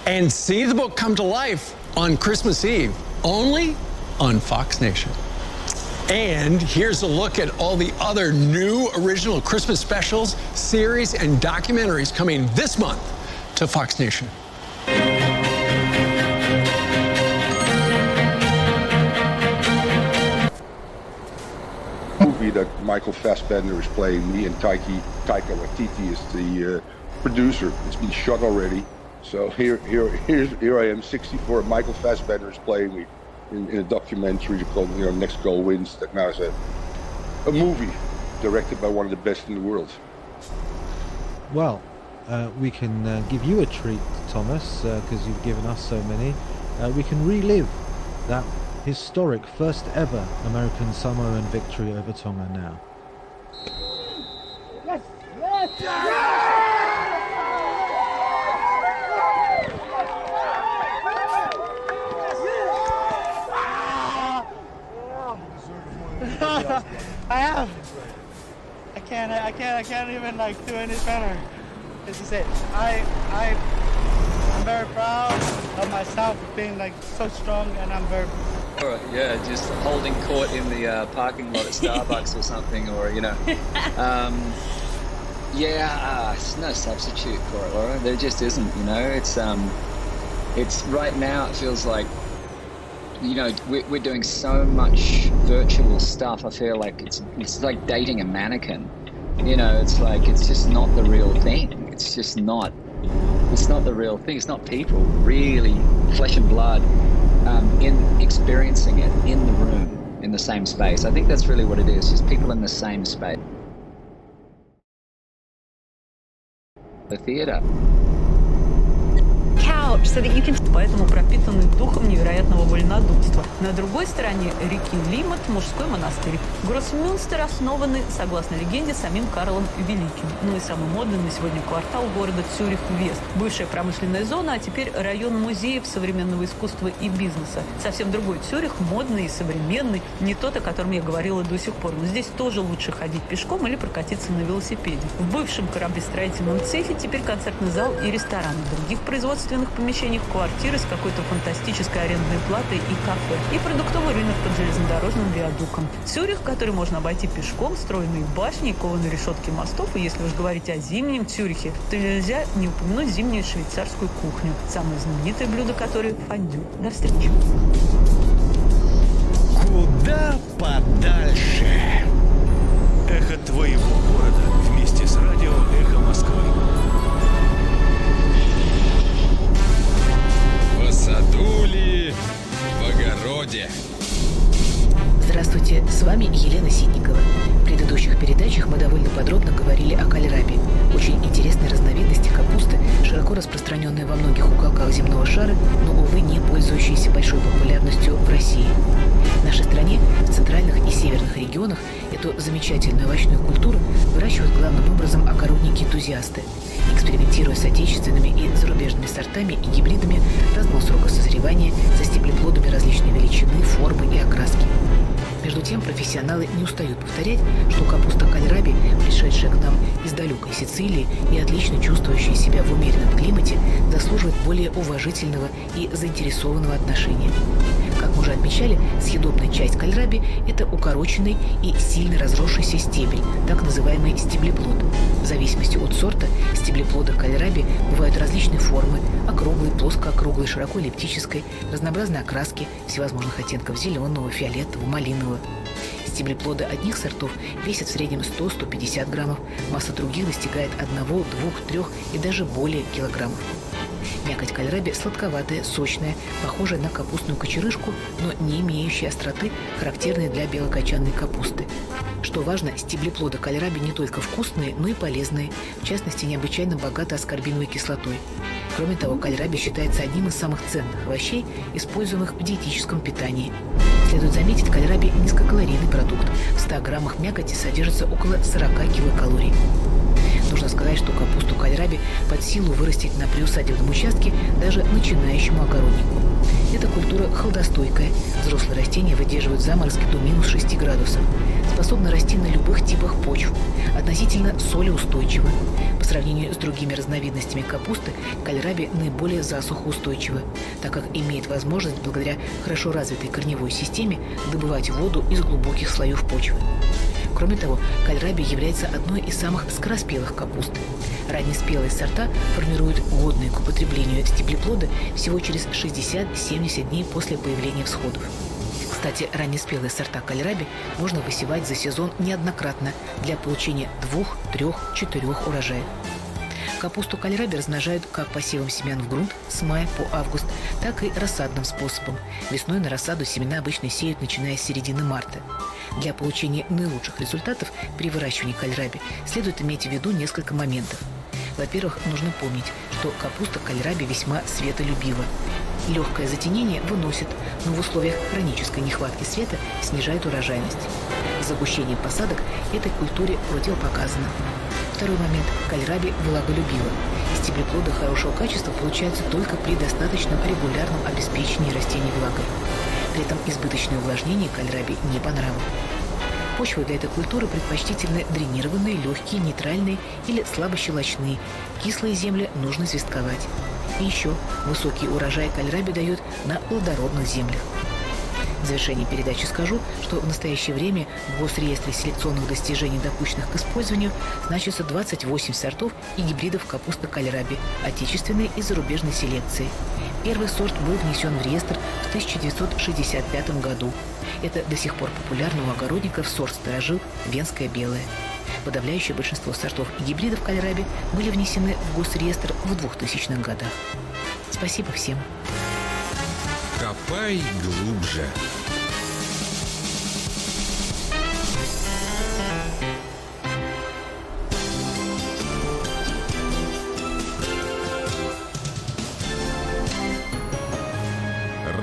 And see the book come to life on Christmas Eve, only on Fox Nation. And here's a look at all the other new original Christmas specials, series, and documentaries coming this month to Fox Nation. Movie that Michael Fassbender is playing me, and Taika Waititi is the producer. It's been shot already, so here I am, 64. Michael Fassbender is playing me in a documentary called Next Goal Wins. That now is a movie directed by one of the best in the world. Well, we can give you a treat, Thomas, because you've given us so many. We can relive that historic first ever American Samoan victory over Tonga now. Yes! Yes! Yes! I have. I can't even do any better. This is it. I'm very proud of myself for being so strong, and I'm very. Yeah, just holding court in the parking lot at Starbucks or something, or it's no substitute for it, Laura. There just isn't. It's right now. It feels like. We're doing so much virtual stuff. I feel like it's like dating a mannequin. It's just not the real thing. It's not the real thing. It's not people really, flesh and blood, in experiencing it in the room, in the same space. I think that's really what it is. Just people in the same space. The theater. Couch, so that you can... Поэтому пропитанный духом невероятного вольнодумства. На другой стороне реки Лимат мужской монастырь. Гроссмюнстер основаны, согласно легенде, самим Карлом Великим. Ну и самый модный на сегодня квартал города Цюрих-Вест. Бывшая промышленная зона, а теперь район музеев современного искусства и бизнеса. Совсем другой Цюрих, модный и современный. Не тот, о котором я говорила до сих пор. Но здесь тоже лучше ходить пешком или прокатиться на велосипеде. В бывшем кораблестроительном цехе теперь концертный зал и ресторан. В других производственных помещениях квартиры с какой-то фантастической арендной платой и кафе. И продуктовый рынок под железнодорожным виадуком. Цюрих, который можно обойти пешком, стройные башни и кованые решетки мостов. И если уж говорить о зимнем Цюрихе, то нельзя не упомянуть зимнюю швейцарскую кухню. Самое знаменитое блюдо которой – фондю. До встречи. Куда подальше? Эхо твоего города вместе с радио «Эхо Москвы». В саду ли, в огороде? распространенная во многих уголках земного шара, но, увы, не пользующаяся большой популярностью в России. В нашей стране, в центральных и северных регионах, эту замечательную овощную культуру выращивают главным образом огородники-энтузиасты, экспериментируя с отечественными и зарубежными сортами и гибридами разного срока созревания, со стеблеплодами различной величины, формы и окраски. Между тем, профессионалы не устают повторять, что капуста кальраби, пришедшая к нам из далекой Сицилии и отлично чувствующая себя в умеренном климате, заслуживает более уважительного и заинтересованного отношения. Как мы уже отмечали, съедобная часть кальраби – это укороченный и сильно разросшийся стебель, так называемый стеблеплод. В зависимости от сорта, стеблеплода кальраби бывают различной формы – округлой, плоско-округлой, широко эллиптической, разнообразной окраски, всевозможных оттенков зеленого, фиолетового, малинового. Стеблеплоды одних сортов весят в среднем 100-150 граммов, масса других достигает 1, 2, 3 и даже более килограммов. Мякоть кальраби сладковатая, сочная, похожая на капустную кочерышку, но не имеющая остроты, характерной для белокочанной капусты. Что важно, стеблеплоды кальраби не только вкусные, но и полезные, в частности, необычайно богаты аскорбиновой кислотой. Кроме того, кальраби считается одним из самых ценных овощей, используемых в диетическом питании. Следует заметить, кальраби – низкокалорийный продукт. В 100 граммах мякоти содержится около 40 килокалорий. Нужно сказать, что капусту кальраби под силу вырастить на приусадебном участке даже начинающему огороднику. Эта культура холодостойкая. Взрослые растения выдерживают заморозки до минус 6 градусов. Способна расти на любых типах почв. Относительно солеустойчива. По сравнению с другими разновидностями капусты, кальраби наиболее засухоустойчива, так как имеет возможность, благодаря хорошо развитой корневой системе, добывать воду из глубоких слоев почвы. Кроме того, кальраби является одной из самых скороспелых капуст. Раннеспелые сорта формируют годные к употреблению стеблеплоды всего через 60-70 дней после появления всходов. Кстати, раннеспелые сорта кальраби можно высевать за сезон неоднократно для получения 2, 3, 4 урожаев. Капусту кальраби размножают как посевом семян в грунт с мая по август, так и рассадным способом. Весной на рассаду семена обычно сеют, начиная с середины марта. Для получения наилучших результатов при выращивании кальраби следует иметь в виду несколько моментов. Во-первых, нужно помнить, что капуста кальраби весьма светолюбива. Легкое затенение выносит, но в условиях хронической нехватки света снижает урожайность. Загущение посадок этой культуре противопоказано. Второй момент. Кальраби влаголюбива. Стеблеплоды хорошего качества получаются только при достаточном регулярном обеспечении растений влагой. При этом избыточное увлажнение кальраби не по нраву. Почвы для этой культуры предпочтительны дренированные, легкие, нейтральные или слабощелочные. Кислые земли нужно известковать. И еще высокий урожай кальраби дают на плодородных землях. В завершение передачи скажу, что в настоящее время в Госреестре селекционных достижений, допущенных к использованию, значится 28 сортов и гибридов капусты кальраби, отечественной и зарубежной селекции. Первый сорт был внесен в реестр в 1965 году. Это до сих пор популярный у огородников сорт старожил «Венская белая». Подавляющее большинство сортов и гибридов кальраби были внесены в Госреестр в 2000-х годах. Спасибо всем. Копай глубже.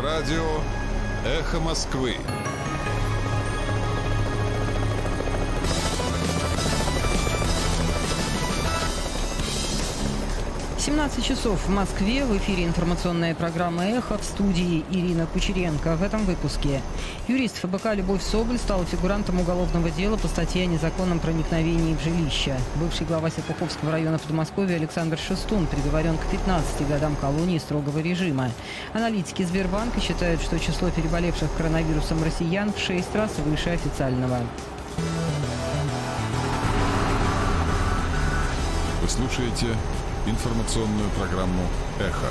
Радио «Эхо Москвы». 17 часов в Москве. В эфире информационная программа «Эхо», в студии Ирина Кучеренко. В этом выпуске. Юрист ФБК Любовь Соболь стала фигурантом уголовного дела по статье о незаконном проникновении в жилище. Бывший глава Серпуховского района Подмосковья Александр Шестун приговорен к 15 годам колонии строгого режима. Аналитики Сбербанка считают, что число переболевших коронавирусом россиян в 6 раз выше официального. Вы слушаете информационную программу «Эхо».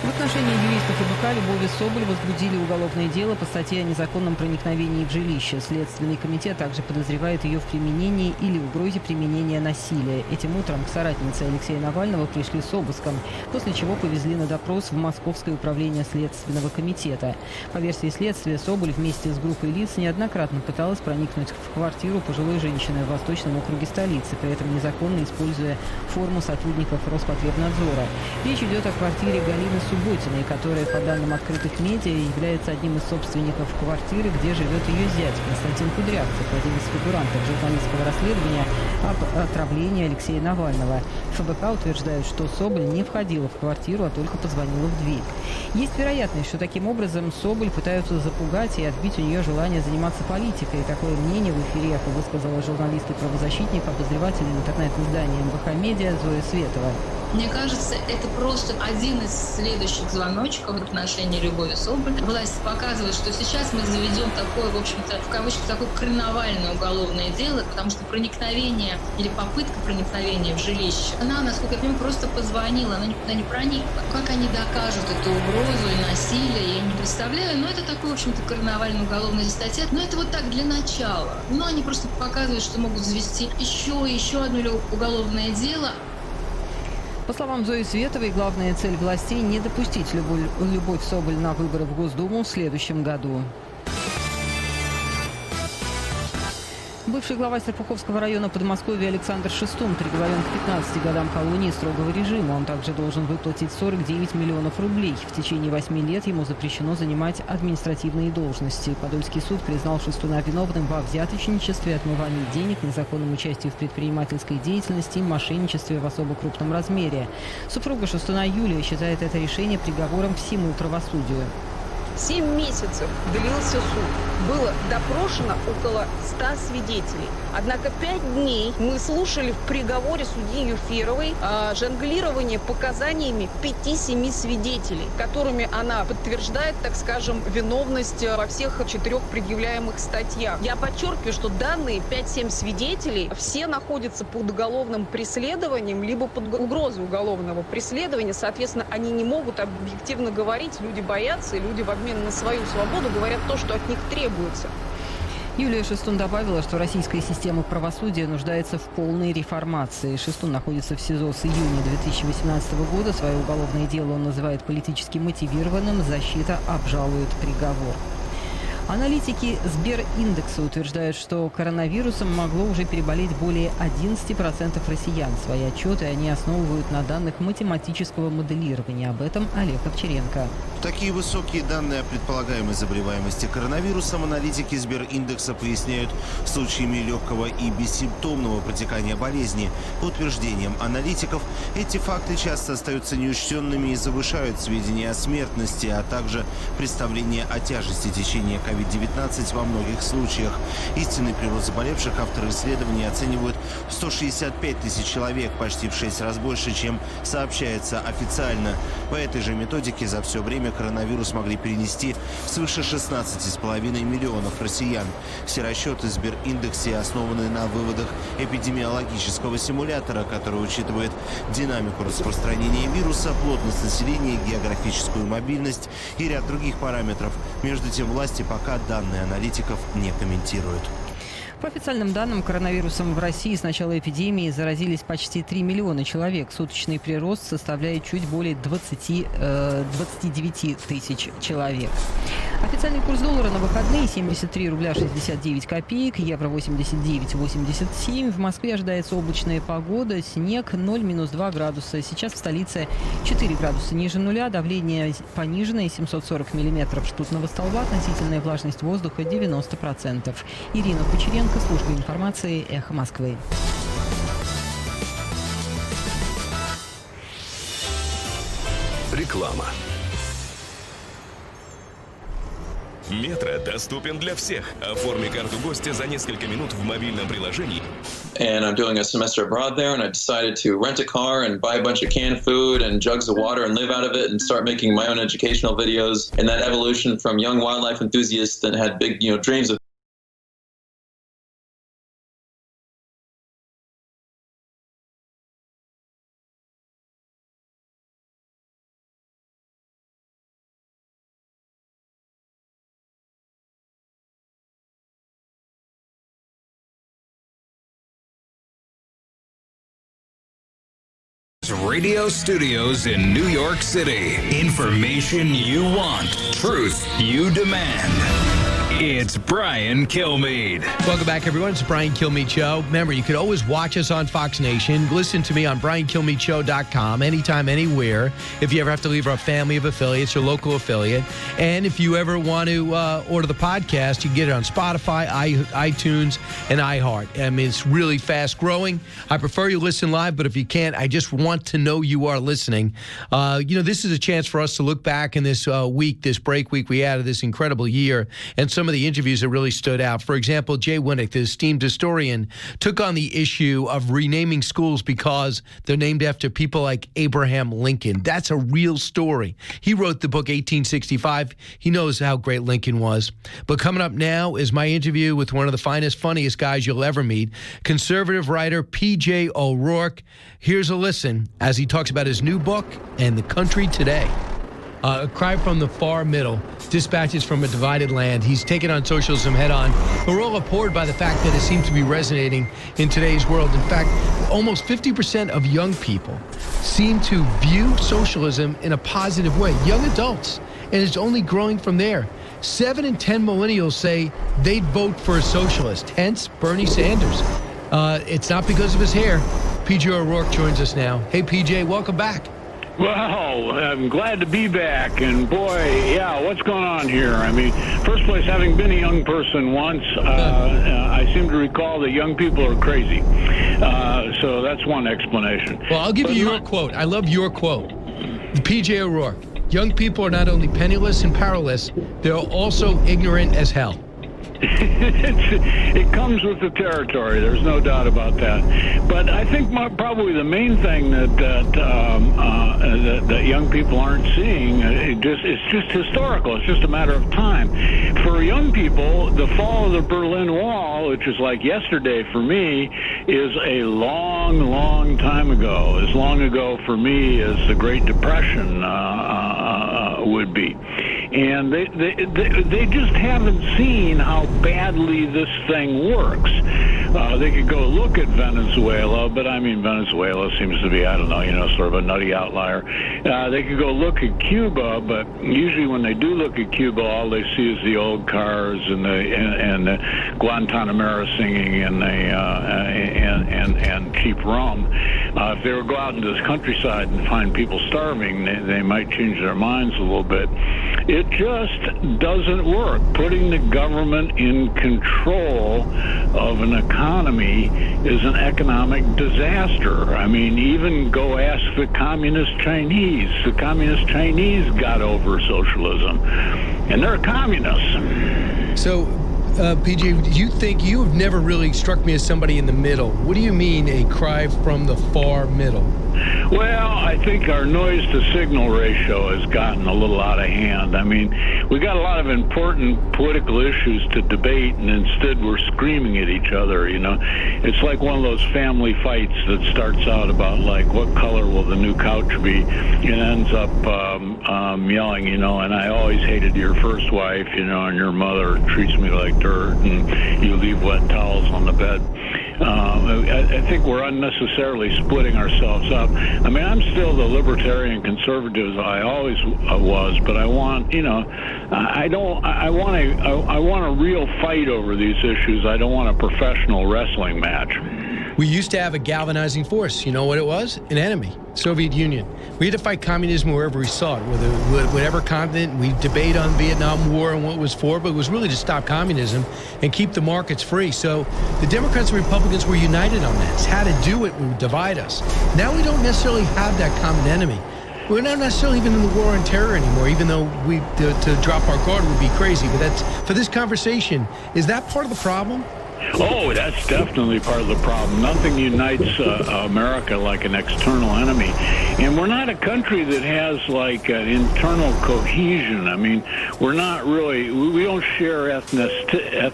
В отношении юриста ФБК Любови Соболь возбудили уголовное дело по статье о незаконном проникновении в жилище. Следственный комитет также подозревает ее в применении или угрозе применения насилия. Этим утром к соратнице Алексея Навального пришли с обыском, после чего повезли на допрос в Московское управление Следственного комитета. По версии следствия, Соболь вместе с группой лиц неоднократно пыталась проникнуть в квартиру пожилой женщины в Восточном округе столицы, при этом незаконно используя форму сотрудников Роспотребнадзора. Речь идет о квартире Галины Субботиной, которая, по данным открытых медиа, является одним из собственников квартиры, где живет ее зять Константин Кудрявцев, один из фигурантов журналистского расследования об отравлении Алексея Навального. ФБК утверждает, что Соболь не входила в квартиру, а только позвонила в дверь. Есть вероятность, что таким образом Соболь пытаются запугать и отбить у нее желание заниматься политикой. Такое мнение в эфире «Эхо» высказала журналист и правозащитник, обозреватель интернет-издания МВХ Медиа Зоя Светова. Мне кажется, это просто один из следующих звоночков в отношении Любови Соболь. Власть показывает, что сейчас мы заведем такое, в общем-то, в кавычках, такое карнавальное уголовное дело, потому что проникновение или попытка проникновения в жилище, она, насколько я понимаю, просто позвонила, она никуда не проникла. Как они докажут эту угрозу и насилие, я не представляю, но это такое, в общем-то, карнавальная уголовная статья. Но это вот так, для начала. Но они просто показывают, что могут завести еще одно уголовное дело. По словам Зои Световой, главная цель властей – не допустить Любовь Соболь на выборы в Госдуму в следующем году. Бывший глава Серпуховского района Подмосковья Александр Шестун приговорен к 15 годам колонии строгого режима. Он также должен выплатить 49 миллионов рублей. В течение 8 лет ему запрещено занимать административные должности. Подольский суд признал Шестуна виновным во взяточничестве, отмывании денег, незаконном участии в предпринимательской деятельности и мошенничестве в особо крупном размере. Супруга Шестуна Юлия считает это решение приговором всему правосудию. 7 месяцев длился суд. Было допрошено около 100 свидетелей. Однако 5 дней мы слушали в приговоре судьи Юферовой жонглирование показаниями 5-7 свидетелей, которыми она подтверждает, так скажем, виновность во всех 4 предъявляемых статьях. Я подчеркиваю, что данные 5-7 свидетелей все находятся под уголовным преследованием, либо под угрозой уголовного преследования. Соответственно, они не могут объективно говорить. Люди боятся, и люди в обмен на свою свободу говорят то, что от них требуется. Юлия Шестун добавила, что российская система правосудия нуждается в полной реформации. Шестун находится в СИЗО с июня 2018 года. Свое уголовное дело он называет политически мотивированным. Защита обжалует приговор. Аналитики Сбериндекса утверждают, что коронавирусом могло уже переболеть более 11% россиян. Свои отчеты они основывают на данных математического моделирования. Об этом Олег Овчаренко. Такие высокие данные о предполагаемой заболеваемости коронавирусом аналитики Сбериндекса поясняют случаями легкого и бессимптомного протекания болезни. По утверждениям аналитиков, эти факты часто остаются неучтенными и завышают сведения о смертности, а также представление о тяжести течения COVID-19 во многих случаях. Истинный прирост заболевших авторы исследования оценивают 165 тысяч человек, почти в 6 раз больше, чем сообщается официально. По этой же методике за все время коронавирус могли перенести свыше 16,5 миллионов россиян. Все расчеты Сбериндекса основаны на выводах эпидемиологического симулятора, который учитывает динамику распространения вируса, плотность населения, географическую мобильность и ряд других параметров. Между тем, власти пока данные аналитиков не комментируют. По официальным данным, коронавирусом в России с начала эпидемии заразились почти 3 миллиона человек. Суточный прирост составляет чуть более 29 тысяч человек. Официальный курс доллара на выходные 73 рубля 69 копеек, евро 89,87. В Москве ожидается облачная погода, снег 0-2 градуса. Сейчас в столице 4 градуса ниже нуля, давление пониженное 740 миллиметров ртутного столба, относительная влажность воздуха 90%. Ирина Кучеренко, служба информации «Эхо Москвы». Реклама. Метро доступен для всех. Оформи карту гостя за несколько минут в мобильном приложении. And I'm doing a semester abroad there, and I decided to rent a car and buy a bunch of canned food and jugs of water and live out of it and start making my own educational videos. And that evolution from young wildlife enthusiast that had big, dreams of Radio studios in New York City. Information you want, truth you demand. It's Brian Kilmeade. Welcome back, everyone. It's the Brian Kilmeade Show. Remember, you can always watch us on Fox Nation. Listen to me on BrianKilmeadeShow.com anytime, anywhere. If you ever have to leave our family of affiliates, your local affiliate. And if you ever want to order the podcast, you can get it on Spotify, iTunes, and iHeart. I mean, it's really fast growing. I prefer you listen live, but if you can't, I just want to know you are listening. This is a chance for us to look back in this week, this break week we had of this incredible year, and some of the interviews that really stood out. For example, Jay Winnick, the esteemed historian, took on the issue of renaming schools because they're named after people like Abraham Lincoln. That's a real story. He wrote the book 1865. He knows how great Lincoln was. But coming up now is my interview with one of the finest, funniest guys you'll ever meet, conservative writer P.J. O'Rourke. Here's a listen as he talks about his new book and the country today. A cry from the far middle, dispatches from a divided land. He's taken on socialism head on. We're all appalled by the fact that it seems to be resonating in today's world. In fact, almost 50% of young people seem to view socialism in a positive way, young adults, and it's only growing from there. 7 in 10 millennials say they'd vote for a socialist, hence Bernie Sanders. It's not because of his hair. P.J. O'Rourke joins us now. Hey, P.J., welcome back. Well, I'm glad to be back, and boy, yeah, what's going on here? I mean, first place, having been a young person once, I seem to recall that young people are crazy. So that's one explanation. Well, I'll give you your quote. I love your quote. P.J. O'Rourke, young people are not only penniless and powerless, they're also ignorant as hell. It comes with the territory. There's no doubt about that. But I think probably the main thing that young people aren't seeing, it's just historical. It's just a matter of time. For young people, the fall of the Berlin Wall, which is like yesterday for me, is a long, long time ago. As long ago for me as the Great Depression would be. And they just haven't seen how badly this thing works. They could go look at Venezuela, but I mean, Venezuela seems to be, I don't know, sort of a nutty outlier. They could go look at Cuba, but usually when they do look at Cuba, all they see is the old cars and the Guantanamera singing and cheap rum. If they would go out into the countryside and find people starving, they might change their minds a little bit. It just doesn't work. Putting the government in control of an economy is an economic disaster. I mean, even go ask the Communist Chinese. The Communist Chinese got over socialism, and they're communists. So, PJ, do you think you have never really struck me as somebody in the middle? What do you mean a cry from the far middle? Well, I think our noise-to-signal ratio has gotten a little out of hand. I mean, we got a lot of important political issues to debate, and instead we're screaming at each other, It's like one of those family fights that starts out about, like, what color will the new couch be? It ends up yelling, and I always hated your first wife, and your mother treats me like dirt, and you leave wet towels on the bed. I think we're unnecessarily splitting ourselves up. I mean, I'm still the libertarian conservative I always was, but I want, I want a real fight over these issues. I don't want a professional wrestling match. We used to have a galvanizing force. You know what it was? An enemy, Soviet Union. We had to fight communism wherever we saw it, whatever continent. We debate on Vietnam War and what it was for, but it was really to stop communism and keep the markets free. So the Democrats and Republicans were united on that. It's how to do it would divide us. Now we don't necessarily have that common enemy. We're not necessarily even in the war on terror anymore, even though to drop our guard would be crazy. But that's for this conversation. Is that part of the problem? Oh, that's definitely part of the problem. Nothing unites America like an external enemy. And we're not a country that has like an internal cohesion. I mean, we're not really, we don't share ethnicity.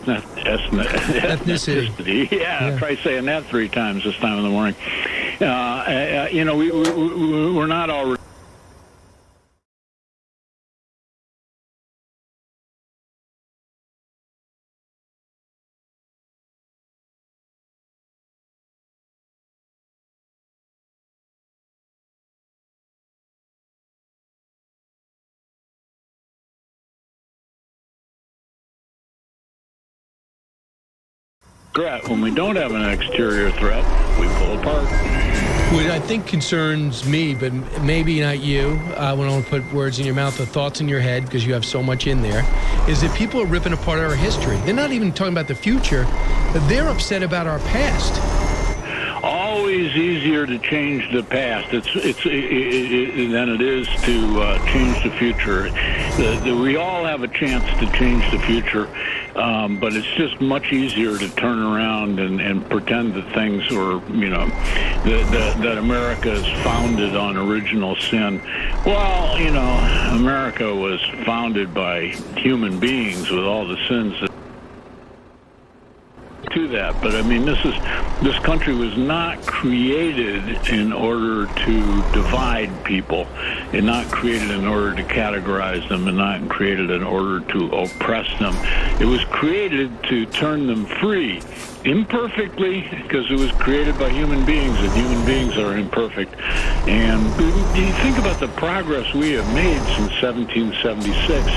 Yeah, try saying that 3 times this time in the morning. We're not all threat. When we don't have an exterior threat, we pull apart. What I think concerns me, but maybe not you, when I want to put words in your mouth or thoughts in your head, because you have so much in there, is that people are ripping apart our history. They're not even talking about the future, but they're upset about our past. Always easier to change the past than it is to change the future. We all have a chance to change the future, but it's just much easier to turn around and pretend that things were, that America is founded on original sin. Well, America was founded by human beings with all the sins that to that, but I mean, this country was not created in order to divide people, and not created in order to categorize them, and not created in order to oppress them. It was created to turn them free, imperfectly, because it was created by human beings, and human beings are imperfect. And you think about the progress we have made since 1776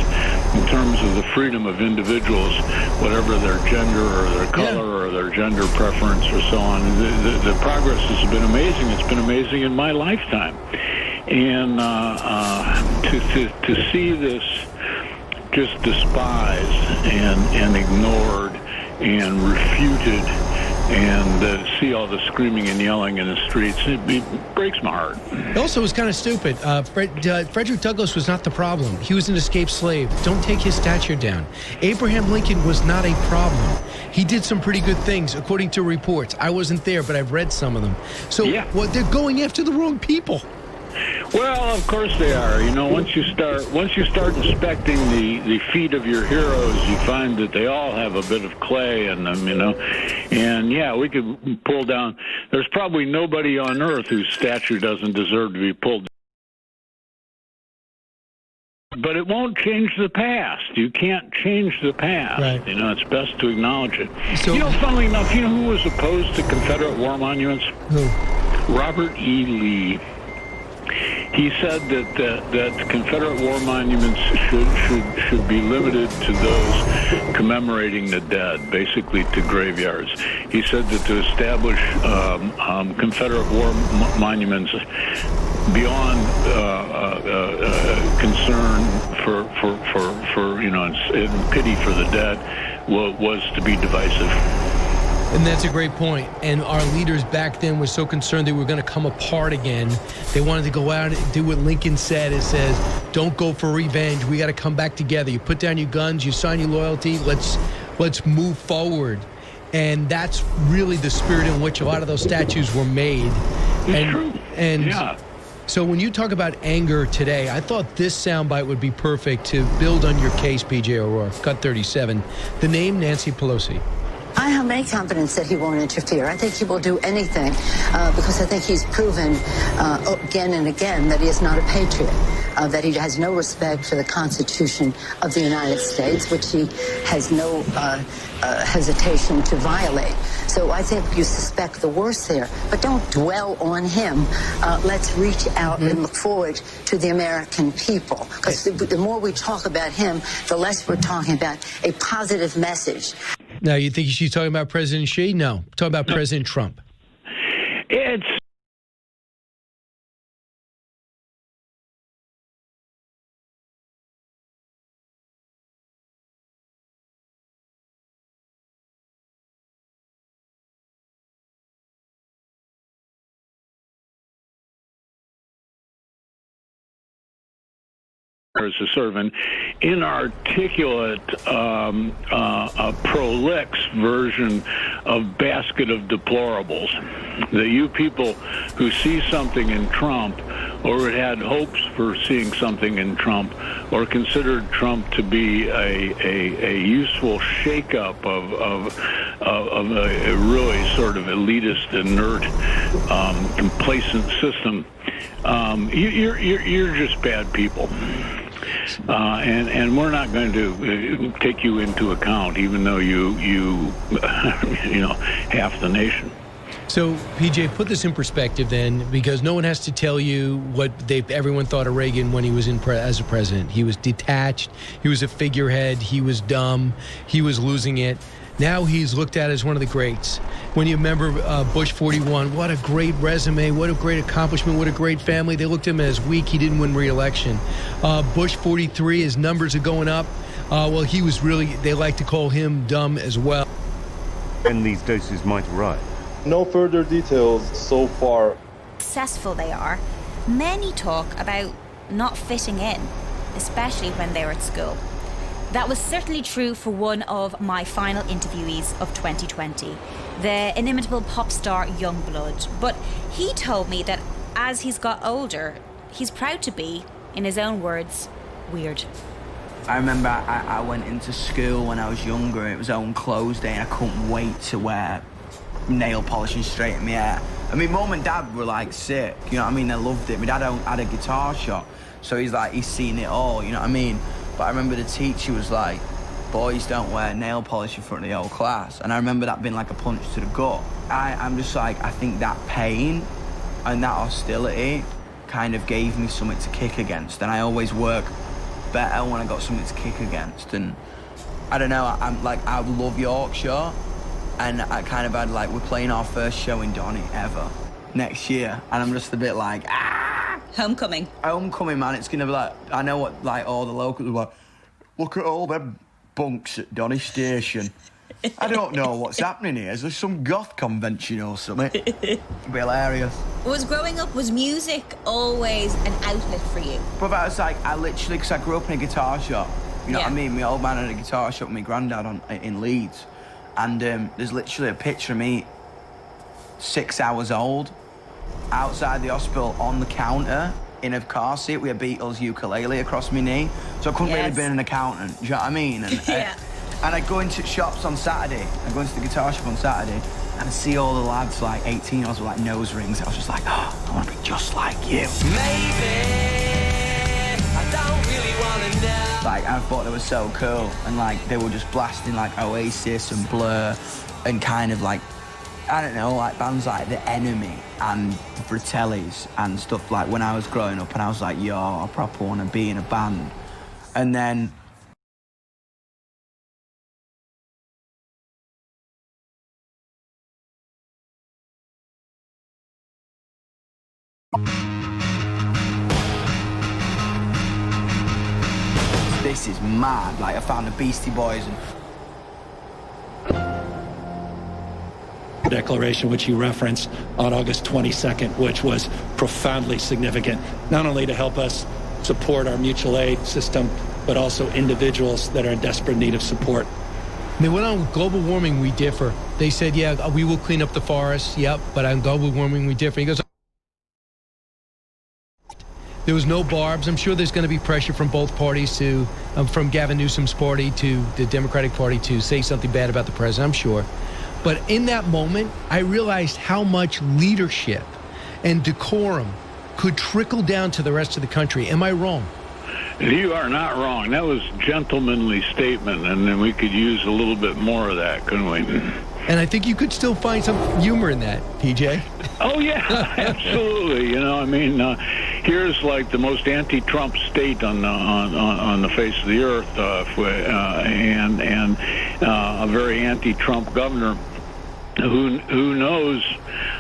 in terms of the freedom of individuals, whatever their gender or their color or their gender preference or so on. The progress has been amazing. It's been amazing in my lifetime. And to see this just despised and ignored and refuted, and see all the screaming and yelling in the streets, it breaks my heart. It also was kind of stupid. Frederick Douglass was not the problem. He was an escaped slave. Don't take his stature down. Abraham Lincoln was not a problem. He did some pretty good things, according to reports. I wasn't there, but I've read some of them. So they're going after the wrong people. Well, of course they are. Once you start inspecting the feet of your heroes, you find that they all have a bit of clay in them, And we could pull down. There's probably nobody on earth whose statue doesn't deserve to be pulled down. But it won't change the past. You can't change the past. Right. It's best to acknowledge it. So, funnily enough, who was opposed to Confederate war monuments? Who? Robert E. Lee. He said that Confederate war monuments should be limited to those commemorating the dead, basically to graveyards. He said that to establish Confederate war monuments beyond concern for and pity for the dead was to be divisive. And that's a great point. And our leaders back then were so concerned they were going to come apart again. They wanted to go out and do what Lincoln said. It says, don't go for revenge. We got to come back together. You put down your guns. You sign your loyalty. Let's move forward. And that's really the spirit in which a lot of those statues were made. It's true. And so when you talk about anger today, I thought this soundbite would be perfect to build on your case, P.J. O'Rourke. Cut 37. The name Nancy Pelosi. I have any confidence that he won't interfere. I think he will do anything because I think he's proven again and again that he is not a patriot, that he has no respect for the Constitution of the United States, which he has no hesitation to violate. So I think you suspect the worst there, but don't dwell on him. Let's reach out and look forward to the American people, because the more we talk about him, the less we're talking about a positive message. Now, you think she's talking about President Xi? No. Talking about President Trump. It's as a sort of an inarticulate, prolix version of basket of deplorables. That you people who see something in Trump, or had hopes for seeing something in Trump, or considered Trump to be a useful shakeup of a really sort of elitist, inert, complacent system, you're just bad people. And we're not going to take you into account, even though you half the nation. So, PJ, put this in perspective then, because no one has to tell you what everyone thought of Reagan when he was as a president. He was detached. He was a figurehead. He was dumb. He was losing it. Now he's looked at as one of the greats. When you remember Bush 41, what a great resume, what a great accomplishment, what a great family. They looked at him as weak. He didn't win re-election. Bush 43, his numbers are going up. Well, he was really, they like to call him dumb as well. And these doses might arrive. No further details so far. Successful they are. Many talk about not fitting in, especially when they're at school. That was certainly true for one of my final interviewees of 2020, the inimitable pop star Youngblood. But he told me that as he's got older, he's proud to be, in his own words, weird. I remember I went into school when I was younger. It was own clothes day and I couldn't wait to wear nail polish and straighten my hair. I mean, Mum and Dad were like sick, you know what I mean? They loved it. My dad had a guitar shop, so he's seen it all, you know what I mean? But I remember the teacher was like, boys don't wear nail polish in front of the whole class. And I remember that being like a punch to the gut. I'm just like, I think that pain and that hostility kind of gave me something to kick against. And I always work better when I got something to kick against. And I don't know, I love Yorkshire. And I kind of had we're playing our first show in Donny ever next year. And I'm just a bit like, Homecoming. Homecoming, man. It's going to be like, I know what all the locals are like, look at all them bunks at Donny Station. I don't know what's happening here. Is there some goth convention or something? It'd be hilarious. Was growing up, was music always an outlet for you? But I was like, because I grew up in a guitar shop. You know what I mean? My old man had a guitar shop with my granddad in Leeds. And there's literally a picture of me, 6 hours old, outside the hospital on the counter in a car seat with a Beatles ukulele across my knee. So I couldn't really be an accountant, do you know what I mean? And, and I'd go into shops on Saturday. I'd go into the guitar shop on Saturday and I'd see all the lads, 18-year-olds with nose rings. I was just like, oh, I want to be just like you. Maybe I don't really want to know. I thought they were so cool. And they were just blasting Oasis and Blur and kind of I don't know, bands like The Enemy and the Fratellis and stuff when I was growing up, and I was like, yo, I proper want to be in a band. And then this is mad. I found the Beastie Boys and declaration which you referenced on August 22nd, which was profoundly significant, not only to help us support our mutual aid system, but also individuals that are in desperate need of support. They went on with global warming, we differ. They said, yeah, we will clean up the forests, yep, but on global warming, we differ. He goes, there was no barbs. I'm sure there's going to be pressure from both parties from Gavin Newsom's party to the Democratic Party to say something bad about the president, I'm sure. But in that moment, I realized how much leadership and decorum could trickle down to the rest of the country. Am I wrong? You are not wrong. That was a gentlemanly statement, and then we could use a little bit more of that, couldn't we? And I think you could still find some humor in that, PJ. Oh, yeah, absolutely. Here's the most anti-Trump state on the face of the earth, and a very anti-Trump governor who knows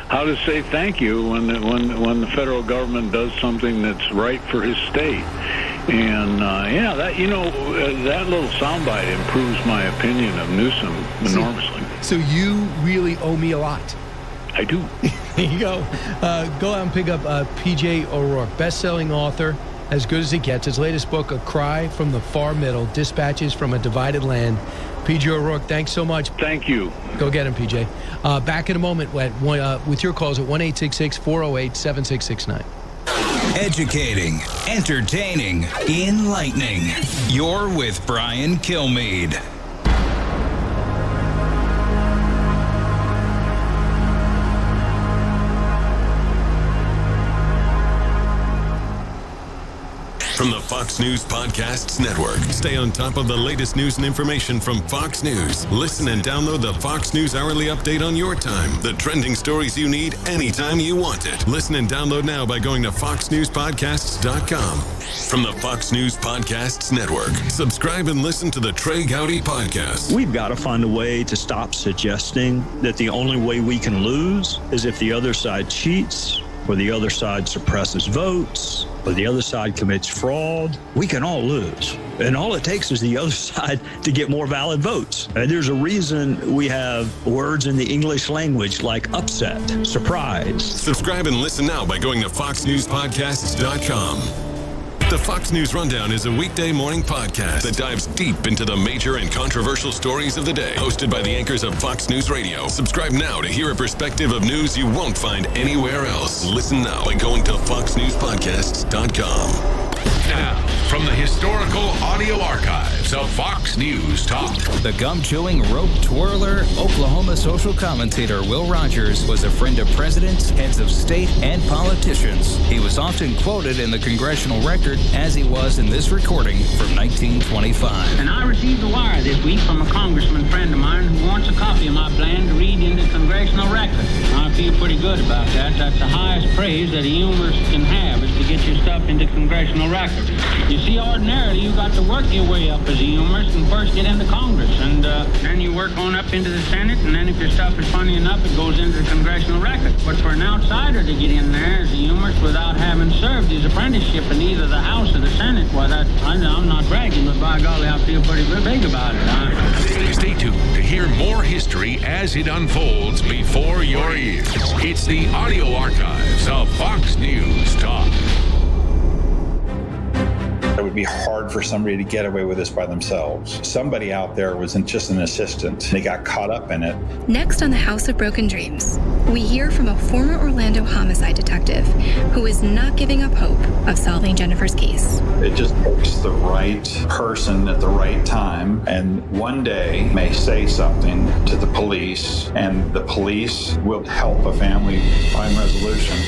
how to say thank you when the federal government does something that's right for his state. And that little soundbite improves my opinion of Newsom enormously. So you really owe me a lot. I do. There you go. Go out and pick up P.J. O'Rourke, best-selling author, as good as it gets. His latest book, A Cry from the Far Middle, Dispatches from a Divided Land. P.J. O'Rourke, thanks so much. Thank you. Go get him, P.J. Back in a moment with your calls at 1-866-408-7669. Educating, entertaining, enlightening. You're with Brian Kilmeade. From the Fox News Podcasts Network. Stay on top of the latest news and information from Fox News. Listen and download the Fox News Hourly Update on your time. The trending stories you need anytime you want it. Listen and download now by going to foxnewspodcasts.com. From the Fox News Podcasts Network. Subscribe and listen to the Trey Gowdy Podcast. We've got to find a way to stop suggesting that the only way we can lose is if the other side cheats, or the other side suppresses votes, or the other side commits fraud. We can all lose. And all it takes is the other side to get more valid votes. And there's a reason we have words in the English language like upset, surprise. Subscribe and listen now by going to foxnewspodcasts.com. The Fox News Rundown is a weekday morning podcast that dives deep into the major and controversial stories of the day. Hosted by the anchors of Fox News Radio. Subscribe now to hear a perspective of news you won't find anywhere else. Listen now by going to foxnewspodcasts.com. Now, from the historical audio archives of Fox News Talk. The gum-chewing, rope-twirler, Oklahoma social commentator Will Rogers was a friend of presidents, heads of state, and politicians. He was often quoted in the Congressional Record, as he was in this recording from 1925. And I received a wire this week from a congressman friend of mine who wants a copy of my plan to read in the Congressional Record. I feel pretty good about that. That's the highest praise that a humorist can have, is to get your stuff into Congressional Record. You see, ordinarily, you got to work your way up as a humorist and first get into Congress, and then you work on up into the Senate, and then if your stuff is funny enough, it goes into the Congressional Record. But for an outsider to get in there as a humorist without having served his apprenticeship in either the House or the Senate, well, I'm not bragging, but by golly, I feel pretty big about it. Stay tuned to hear more history as it unfolds before your ears. It's the audio archives of Fox News Talk. It would be hard for somebody to get away with this by themselves. Somebody out there wasn't just an assistant. They got caught up in it. Next on the House of Broken Dreams, we hear from a former Orlando homicide detective who is not giving up hope of solving Jennifer's case. It just takes the right person at the right time, and one day may say something to the police, and the police will help a family find resolution.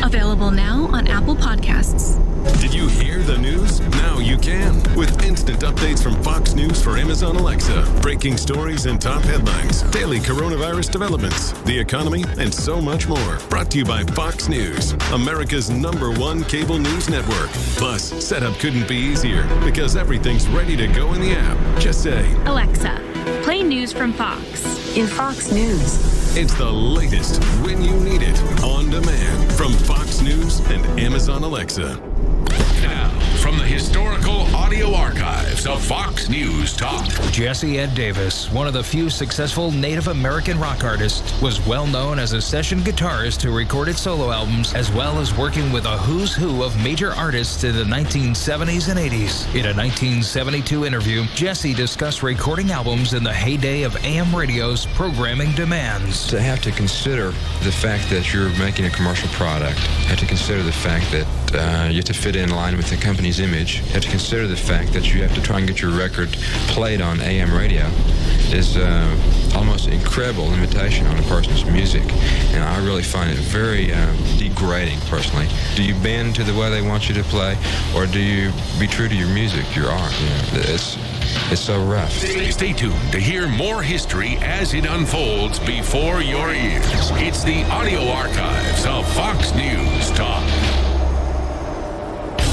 Available now on Apple Podcasts. Did you hear the news? Now you can. With instant updates from Fox News for Amazon Alexa. Breaking stories and top headlines. Daily coronavirus developments. The economy, and so much more. Brought to you by Fox News, America's #1 cable news network. Plus, setup couldn't be easier because everything's ready to go in the app. Just say, Alexa, play news from Fox. In Fox News. It's the latest when you need it, on demand, from Fox News and Amazon Alexa. Now, from the historical audio archives of Fox News Talk. Jesse Ed Davis, one of the few successful Native American rock artists, was well known as a session guitarist who recorded solo albums, as well as working with a who's who of major artists in the 1970s and 80s. In a 1972 interview, Jesse discussed recording albums in the heyday of AM radio's programming demands. To have to consider the fact that you're making a commercial product, have to consider the fact that you have to fit in line with the company's image, you have to consider the fact that you have to try and get your record played on AM radio is almost an incredible limitation on a person's music. And I really find it very degrading, personally. Do you bend to the way they want you to play, or do you be true to your music, your art? You know, it's so rough. Stay tuned to hear more history as it unfolds before your ears. It's the audio archives of Fox News Talk.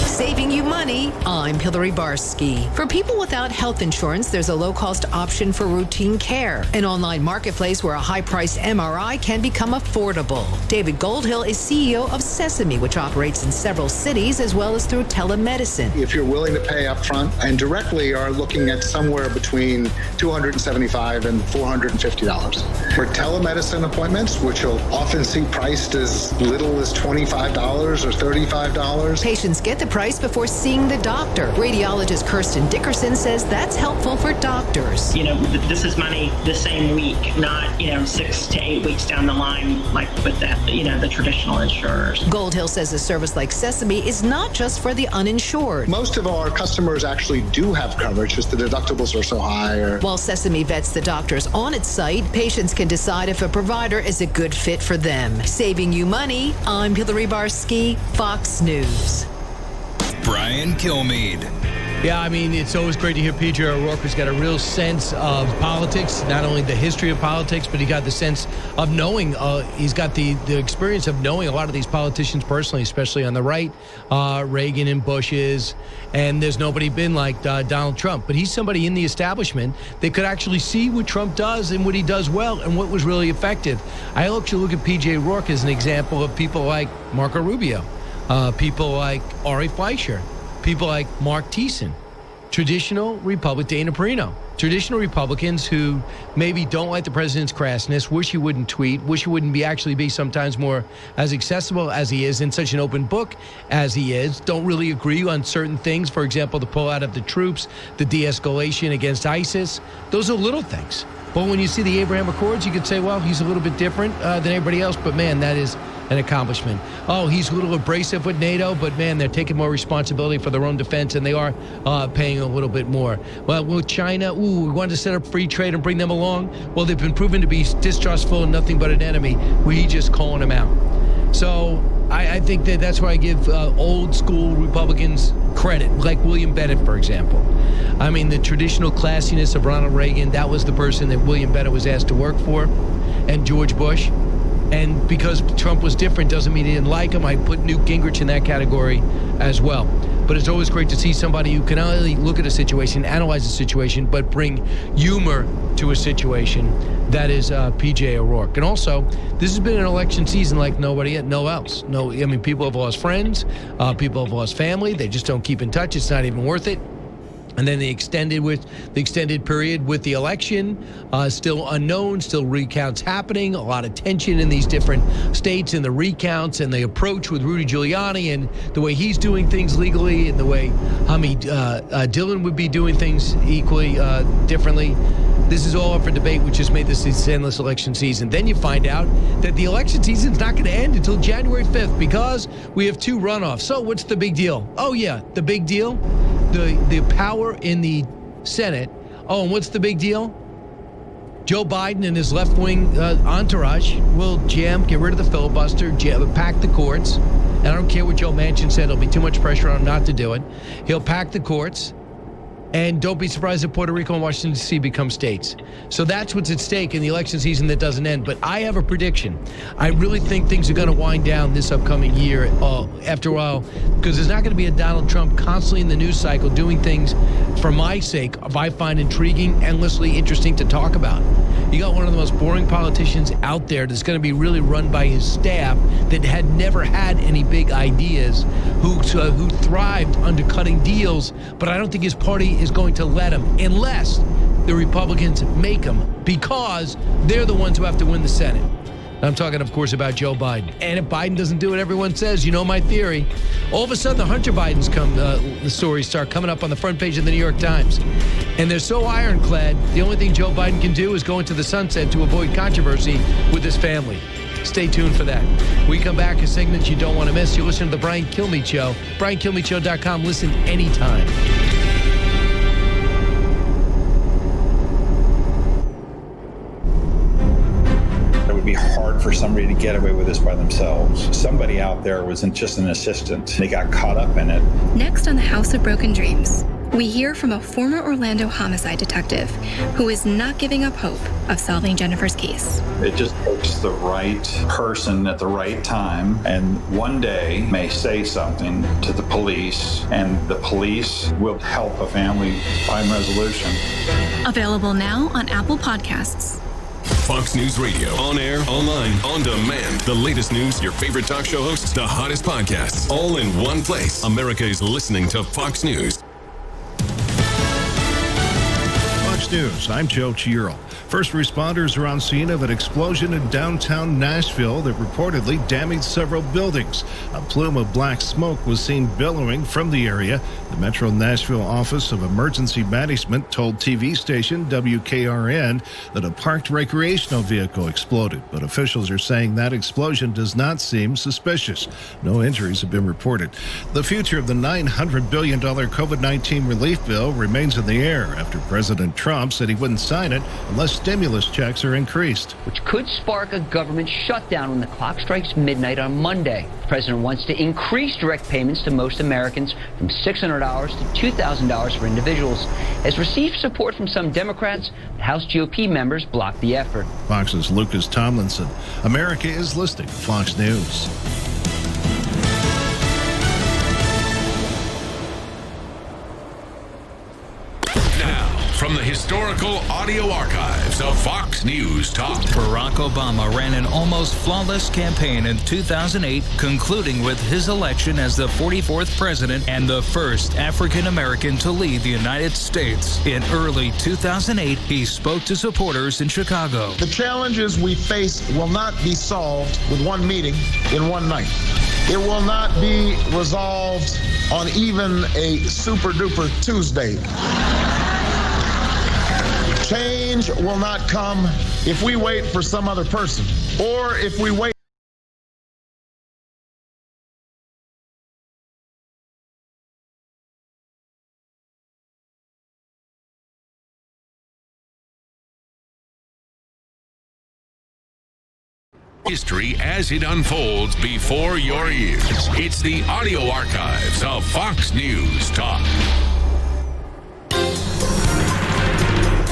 Saving you money, I'm Hillary Barsky. For people without health insurance, there's a low-cost option for routine care, an online marketplace where a high-priced MRI can become affordable. David Goldhill is CEO of Sesame, which operates in several cities as well as through telemedicine. If you're willing to pay up front and directly are looking at somewhere between $275 and $450. For telemedicine appointments, which you'll often see priced as little as $25 or $35. Patients get the price before seeing the doctor. Radiologist Kirsten Dickerson says that's helpful for doctors. You know, this is money the same week, not, 6 to 8 weeks down the line, like with the traditional insurers. Goldhill says a service like Sesame is not just for the uninsured. Most of our customers actually do have coverage, just the deductibles are so high. While Sesame vets the doctors on its site, patients can decide if a provider is a good fit for them. Saving you money, I'm Hillary Barsky, Fox News. Brian Kilmeade. Yeah, I mean, it's always great to hear PJ O'Rourke, who's got a real sense of politics, not only the history of politics, but he got the sense of knowing, he's got the experience of knowing a lot of these politicians personally, especially on the right, Reagan and Bush's, and there's nobody been like Donald Trump. But he's somebody in the establishment that could actually see what Trump does and what he does well and what was really effective. I actually look at PJ O'Rourke as an example of people like Marco Rubio, people like Ari Fleischer, people like Mark Thiessen, traditional Dana Perino, traditional Republicans who maybe don't like the president's crassness, wish he wouldn't tweet, wish he wouldn't be sometimes more as accessible as he is, in such an open book as he is, don't really agree on certain things. For example, the pullout of the troops, the de-escalation against ISIS. Those are little things. But when you see the Abraham Accords, you could say, well, he's a little bit different than everybody else, but man, that is an accomplishment. Oh, he's a little abrasive with NATO, but man, they're taking more responsibility for their own defense, and they are paying a little bit more. Well, with China, we wanted to set up free trade and bring them along. Well, they've been proven to be distrustful and nothing but an enemy. We just calling them out. So I think that's why I give old school Republicans credit, like William Bennett, for example. I mean, the traditional classiness of Ronald Reagan, that was the person that William Bennett was asked to work for, and George Bush. And because Trump was different doesn't mean he didn't like him. I put Newt Gingrich in that category as well. But it's always great to see somebody who can not only look at a situation, analyze a situation, but bring humor to a situation. That is PJ O'Rourke. And also, this has been an election season like no else. I mean, people have lost friends. People have lost family. They just don't keep in touch. It's not even worth it. And then the extended period with the election, still unknown, still recounts happening, a lot of tension in these different states and the recounts and the approach with Rudy Giuliani and the way he's doing things legally and the way Dillon would be doing things equally differently. This is all up for debate, which has made this endless election season. Then you find out that the election season's not going to end until January 5th because we have 2 runoffs. So what's the big deal? Oh, yeah, the big deal? The power in the Senate. Oh, and what's the big deal? Joe Biden and his left-wing entourage will get rid of the filibuster, pack the courts. And I don't care what Joe Manchin said. There'll be too much pressure on him not to do it. He'll pack the courts. And don't be surprised if Puerto Rico and Washington, D.C. become states. So that's what's at stake in the election season that doesn't end. But I have a prediction. I really think things are going to wind down this upcoming year after a while, because there's not going to be a Donald Trump constantly in the news cycle doing things for my sake I find intriguing, endlessly interesting to talk about. You got one of the most boring politicians out there that's going to be really run by his staff that had never had any big ideas, who thrived under cutting deals, but I don't think his party is going to let him unless the Republicans make him, because they're the ones who have to win the Senate. I'm talking, of course, about Joe Biden. And if Biden doesn't do what everyone says, you know my theory, all of a sudden the Hunter Bidens the stories start coming up on the front page of the New York Times. And they're so ironclad, the only thing Joe Biden can do is go into the sunset to avoid controversy with his family. Stay tuned for that. We come back, a segment you don't want to miss. You listen to The Brian Kilmeade Show. BrianKilmeadeShow.com. Listen anytime. It would be hard for somebody to get away with this by themselves. Somebody out there wasn't just an assistant. They got caught up in it. Next on the House of Broken Dreams, we hear from a former Orlando homicide detective who is not giving up hope of solving Jennifer's case. It just takes the right person at the right time, and one day may say something to the police, and the police will help a family find resolution. Available now on Apple Podcasts. Fox News Radio. On air, online, on demand. The latest news, your favorite talk show hosts, the hottest podcasts, all in one place. America is listening to Fox News. Fox News, I'm Joe Chiaro. First responders are on scene of an explosion in downtown Nashville that reportedly damaged several buildings. A plume of black smoke was seen billowing from the area. The Metro Nashville Office of Emergency Management told TV station WKRN that a parked recreational vehicle exploded, but officials are saying that explosion does not seem suspicious. No injuries have been reported. The future of the $900 billion COVID-19 relief bill remains in the air after President Trump Trump said he wouldn't sign it unless stimulus checks are increased. Which could spark a government shutdown when the clock strikes midnight on Monday. The president wants to increase direct payments to most Americans from $600 to $2,000 for individuals. Has received support from some Democrats, but House GOP members blocked the effort. Fox's Lucas Tomlinson. America is listening to Fox News. From the historical audio archives of Fox News Talk. Barack Obama ran an almost flawless campaign in 2008, concluding with his election as the 44th president and the first African American to lead the United States. In early 2008, he spoke to supporters in Chicago. The challenges we face will not be solved with one meeting in one night. It will not be resolved on even a super-duper Tuesday. Change will not come if we wait for some other person, or if we wait. History as it unfolds before your ears. It's the audio archives of Fox News Talk.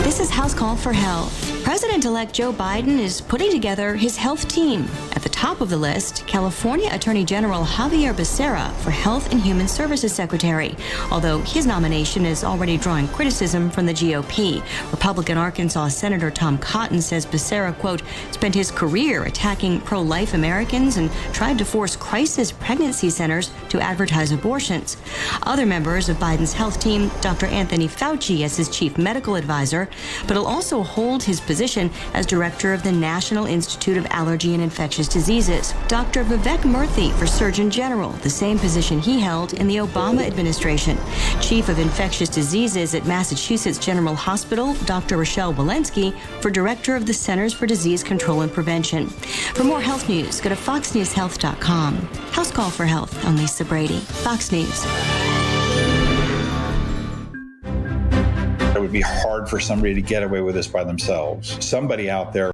This is House Call for Health. President-elect Joe Biden is putting together his health team. At the top of the list, California Attorney General Javier Becerra for Health and Human Services Secretary, although his nomination is already drawing criticism from the GOP. Republican Arkansas Senator Tom Cotton says Becerra, quote, spent his career attacking pro-life Americans and tried to force crisis pregnancy centers to advertise abortions. Other members of Biden's health team, Dr. Anthony Fauci as his chief medical advisor, but he'll also hold his position as director of the National Institute of Allergy and Infectious Diseases. Dr. Vivek Murthy for Surgeon General, the same position he held in the Obama administration. Chief of Infectious Diseases at Massachusetts General Hospital, Dr. Rochelle Walensky for director of the Centers for Disease Control and Prevention. For more health news, go to foxnewshealth.com. House Call for Health. I'm Lisa Brady, Fox News. It would be hard for somebody to get away with this by themselves. Somebody out there